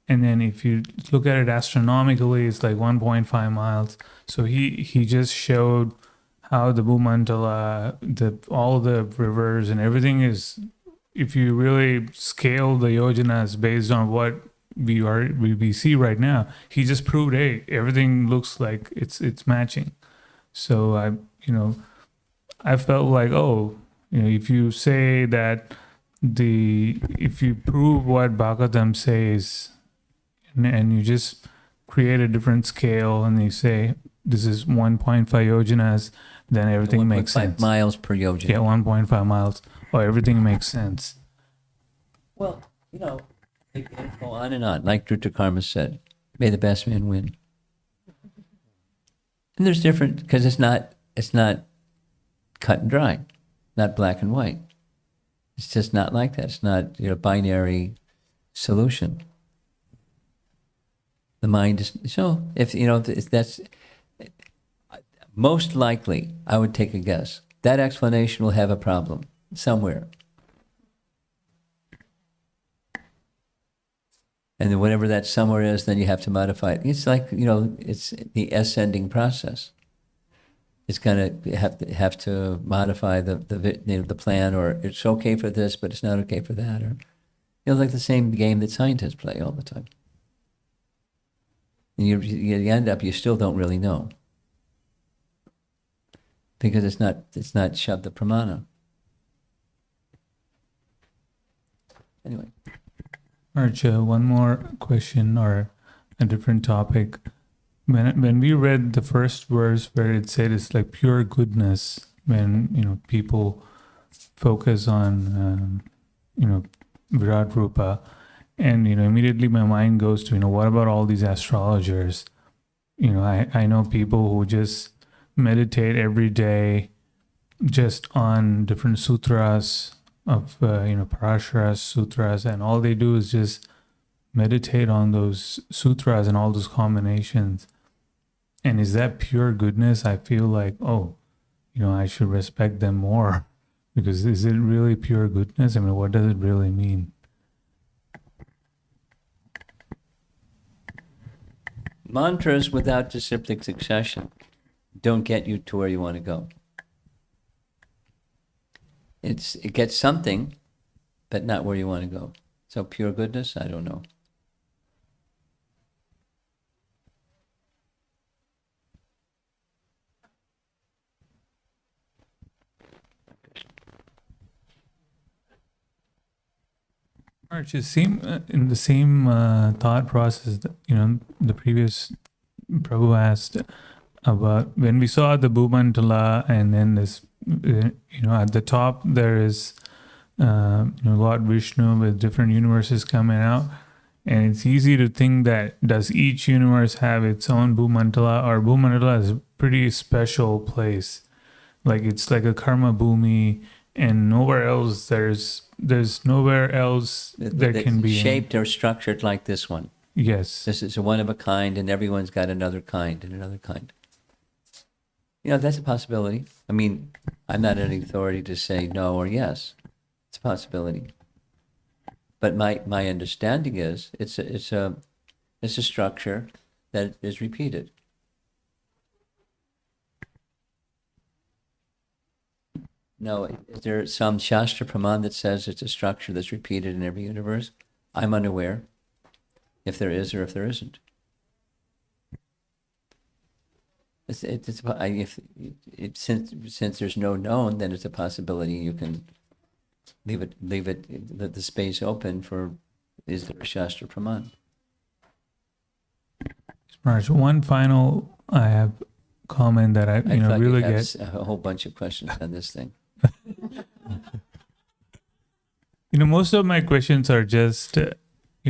And then if you look at it astronomically, it's like 1.5 miles. So he just showed how the Bhumandala, all the rivers and everything is, if you really scale the yojanas based on what we see right now, he just proved, hey, everything looks like it's matching. So I felt like, oh, you know, if you say that if you prove what Bhagavatam says, and you just create a different scale and you say this is 1.5 yojanas, then everything makes sense. 1.5 miles per yojana. Yeah, 1.5 miles. Or everything makes sense. Well, you know, it can go on and on. Like Drutta Karma said, may the best man win. And there's different, because it's not cut and dry, not black and white. It's just not like that. It's not, you know, binary solution. The mind is, so if, you know, if that's most likely, I would take a guess, that explanation will have a problem somewhere. And then whatever that somewhere is, then you have to modify it. It's like, you know, it's the ascending process. It's going to have to modify the plan, or it's okay for this, but it's not okay for that, or, you know, like the same game that scientists play all the time. And you end up, you still don't really know, because it's not Shabda Pramana. Anyway. Archa, one more question or a different topic. When we read the first verse where it said it's like pure goodness, when, you know, people focus on Virat Rupa, and, you know, immediately my mind goes to, you know, what about all these astrologers? You know, I know people who just meditate every day just on different sutras of Parashara sutras, and all they do is just meditate on those sutras and all those combinations. And is that pure goodness? I feel like, oh, you know, I should respect them more, because is it really pure goodness? I mean, what does it really mean? Mantras without disciplic succession don't get you to where you want to go. It gets something, but not where you want to go. So pure goodness, I don't know. Arch, in the same thought process that, you know, the previous Prabhu asked about when we saw the Bhumandala, and then this, you know, at the top there is, Lord Vishnu with different universes coming out, and it's easy to think that does each universe have its own Bhumandala, or Bhumandala is a pretty special place, like it's like a karma bhumi, and nowhere else there's nowhere else there can be shaped or structured like this one. Yes. This is a one of a kind, and everyone's got another kind and another kind. That's a possibility. I mean, I'm not any authority to say no or yes. It's a possibility. But my understanding is it's a structure that is repeated. No, is there some Shastra Praman that says it's a structure that's repeated in every universe? I'm unaware if there is or if there isn't. Since there's no known, then it's a possibility. You can leave the space open for, is there a Shastra Praman? Maharaj, one final I have comment that I thought really you had get. a whole bunch of questions on this thing. Most of my questions are just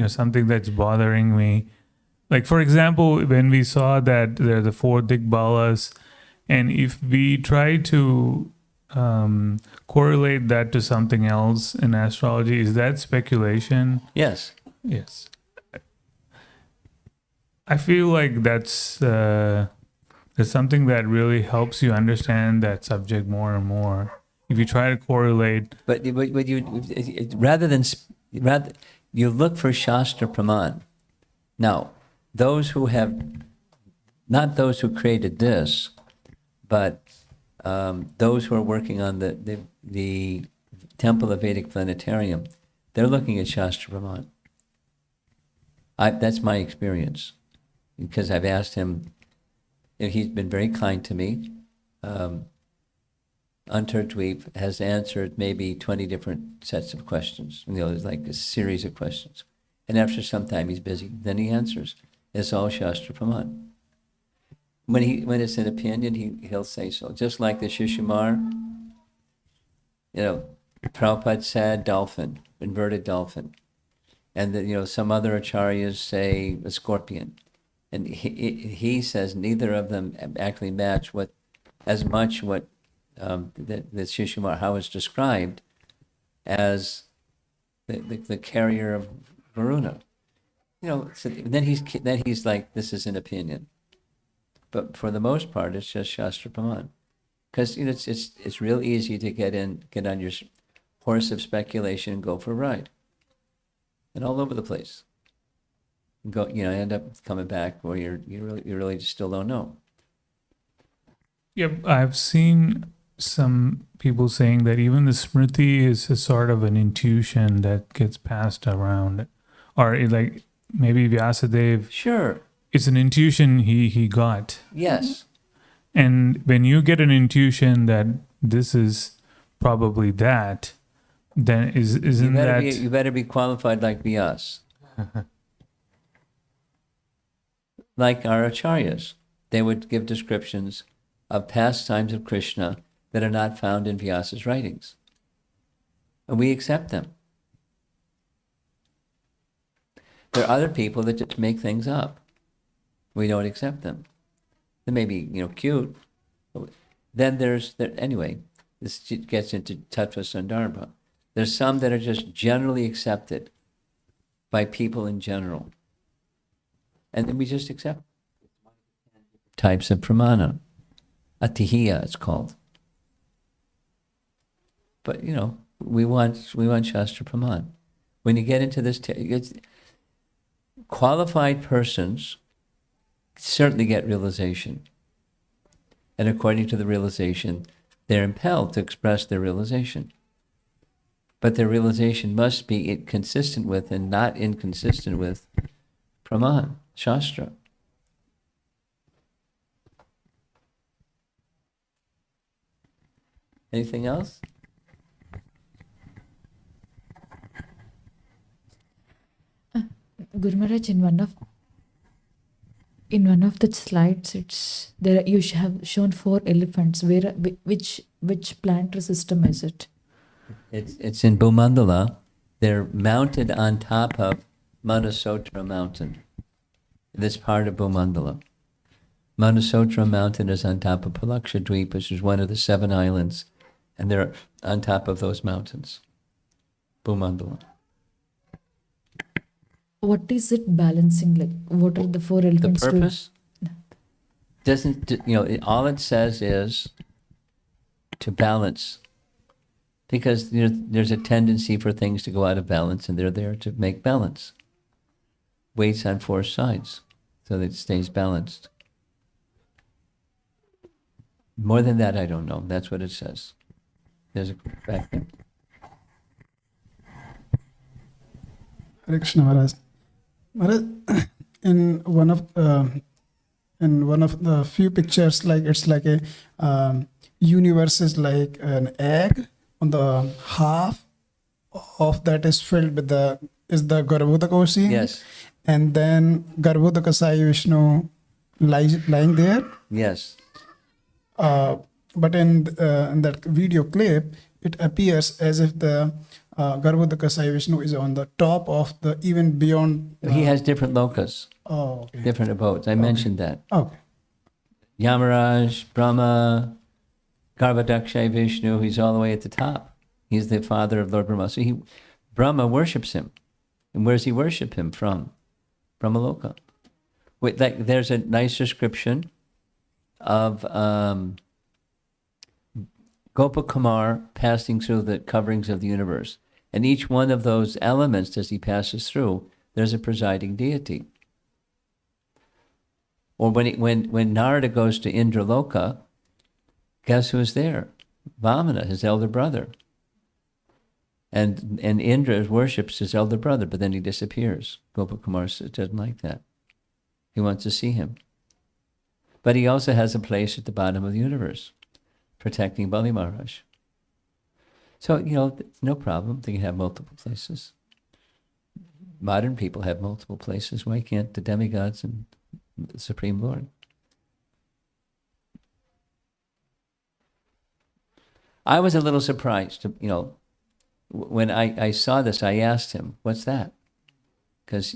something that's bothering me. Like, for example, when we saw that there are the 4 Dikbalas, and if we try to correlate that to something else in astrology, is that speculation? Yes. Yes. I feel like that's something that really helps you understand that subject more and more. If you try to correlate. But you you look for Shastra Praman. Now, those who have, not those who created this, but those who are working on the Temple of Vedic Planetarium, they're looking at Shastra Praman. That's my experience, because I've asked him, he's been very kind to me. Untitled has answered maybe 20 different sets of questions. There's like a series of questions. And after some time, he's busy. Then he answers. It's all Shastra Praman. When it's an opinion, he'll say so. Just like the Shishimar, Prabhupada said dolphin, inverted dolphin. And some other acharyas say a scorpion. And he says neither of them actually match what the Shishimar, how it's described as the carrier of Varuna. So then he's like, this is an opinion. But for the most part, it's just Shastra Praman. Because it's real easy to get on your horse of speculation and go for a ride. And all over the place. Go, end up coming back where you really just still don't know. Yep, I've seen some people saying that even the Smriti is a sort of an intuition that gets passed around, or maybe Vyasadeva. Sure. It's an intuition he got. Yes. And when you get an intuition that this is probably that, then isn't that... You better be qualified like Vyas. Like our acharyas. They would give descriptions of pastimes of Krishna that are not found in Vyasa's writings. And we accept them. There are other people that just make things up. We don't accept them. They may be, cute. Then anyway, this gets into Tattva Sandarbha. There's some that are just generally accepted by people in general. And then we just accept types of pramana. Atihiya, it's called. But, we want Shastra Praman. When you get into this, qualified persons certainly get realization. And according to the realization, they're impelled to express their realization. But their realization must be consistent with and not inconsistent with Praman, Shastra. Anything else? Guru Maharaj, in one of the slides, it's there. You have shown 4 elephants. Which planetary system is it? It's in Bhumandala. They're mounted on top of Manasotra mountain. This part of Bhumandala. Manasotra mountain is on top of Palakshadweep, which is one of the 7 islands, and they're on top of those mountains. Bhumandala. What is it balancing? Like, what are the 4 The elephants doing? purpose? doesn't, all it says is to balance. Because there's a tendency for things to go out of balance, and they're there to make balance. Weights on four sides, so that it stays balanced. More than that, I don't know. That's what it says. There's a back there. Hare Krishna Maharaj. Maharaj, in one of the few pictures, like it's like a universe is like an egg. On the half of that is filled with the Garbhodaka ocean. Yes. And then Garbhodaka Sai Vishnu lying there. Yes. But in that video clip, it appears as if the Garbhodaka Sai Vishnu is on the top of the, even beyond. He has different lokas, Oh, okay. different abodes. I mentioned that. Okay. Yamaraj, Brahma, Garbhodakshay Vishnu, he's all the way at the top. He's the father of Lord Brahma. So Brahma worships him. And where does he worship him from? Brahmaloka. Wait, there's a nice description of Gopakumar passing through the coverings of the universe. And each one of those elements, as he passes through, there's a presiding deity. Or when Narada goes to Indraloka, guess who's there? Vamana, his elder brother. And Indra worships his elder brother, but then he disappears. Gopakumar doesn't like that. He wants to see him. But he also has a place at the bottom of the universe, protecting Bali Maharaj. So, no problem. They can have multiple places. Modern people have multiple places. Why can't the demigods and the Supreme Lord? I was a little surprised, when I saw this, I asked him, what's that? Because,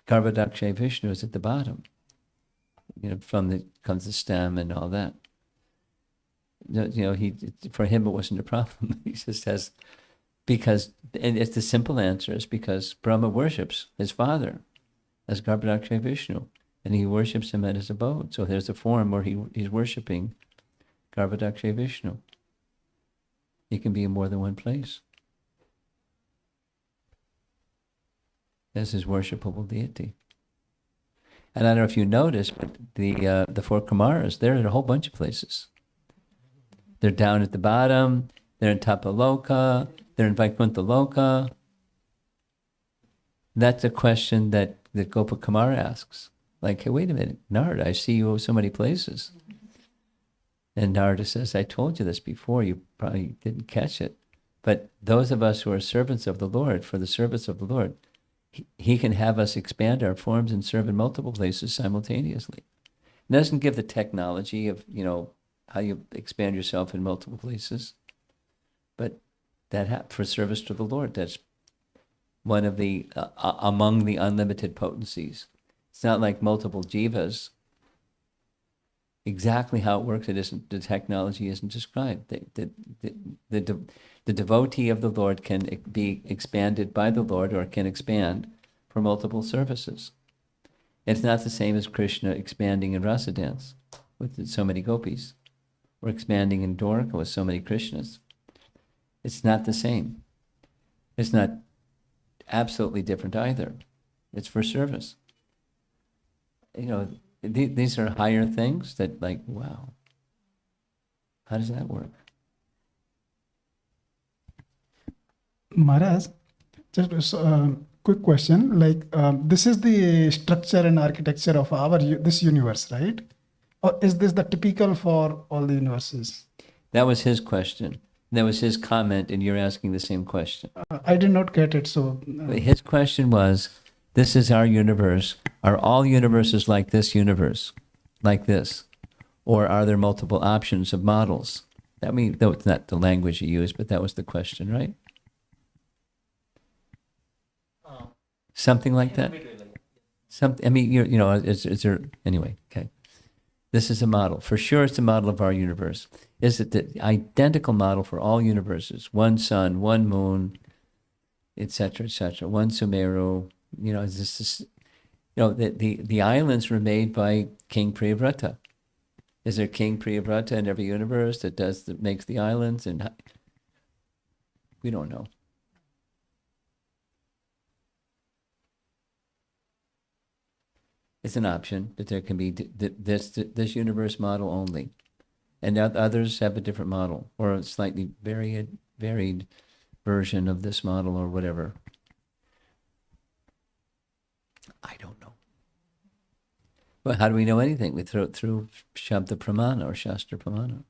Garbhodakshay Vishnu is at the bottom. Comes the stem and all that. For him it wasn't a problem. He just says, and it's the simple answer is because Brahma worships his father as Garbhodakshay Vishnu, and he worships him at his abode. So there's a form where he's worshipping Garbhodakshay Vishnu. He can be in more than one place as his worshipable deity. And I don't know if you noticed, but the four Kumaras, they're in a whole bunch of places. They're down at the bottom, they're in Tapaloka, they're in Vaikuntha Loka. That's a question that Gopakumar asks. Like, hey, wait a minute, Narada, I see you so many places. And Narada says, I told you this before, you probably didn't catch it. But those of us who are servants of the Lord, for the service of the Lord, he can have us expand our forms and serve in multiple places simultaneously. It doesn't give the technology of, how you expand yourself in multiple places. But that for service to the Lord, that's one of the, among the unlimited potencies. It's not like multiple jivas. Exactly how it works, the technology isn't described. The devotee of the Lord can be expanded by the Lord or can expand for multiple services. It's not the same as Krishna expanding in rasa dance with so many gopis, or expanding in Dwarka with so many Krishnas. It's not the same. It's not absolutely different either. It's for service. These are higher things that, like, wow, how does that work? Maharaj, just a quick question. Like, this is the structure and architecture of this universe, right? Or is this the typical for all the universes? That was his question. That was his comment, and you're asking the same question. I did not get it, so... His question was, this is our universe. Are all universes like this universe? Like this? Or are there multiple options of models? Though it's not the language you use, but that was the question, right? Something like that? Is there, anyway, okay. This is a model. For sure it's a model of our universe. Is it the identical model for all universes? One sun, one moon, etc., etc. One Sumeru. the islands were made by King Priyavrata. Is there King Priyavrata in every universe that makes the islands? And we don't know. It's an option that there can be this universe model only, and others have a different model or a slightly varied version of this model or whatever. I don't know. But how do we know anything? We throw it through Shabda Pramana or Shastra Pramana.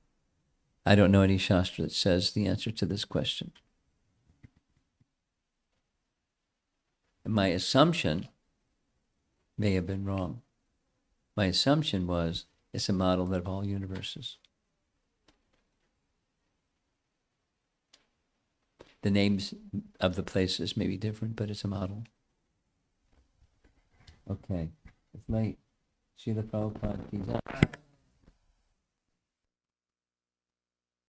I don't know any Shastra that says the answer to this question. And my assumption may have been wrong. My assumption was it's a model of all universes. The names of the places may be different, but it's a model. Okay, it's late. Srila Prabhupada,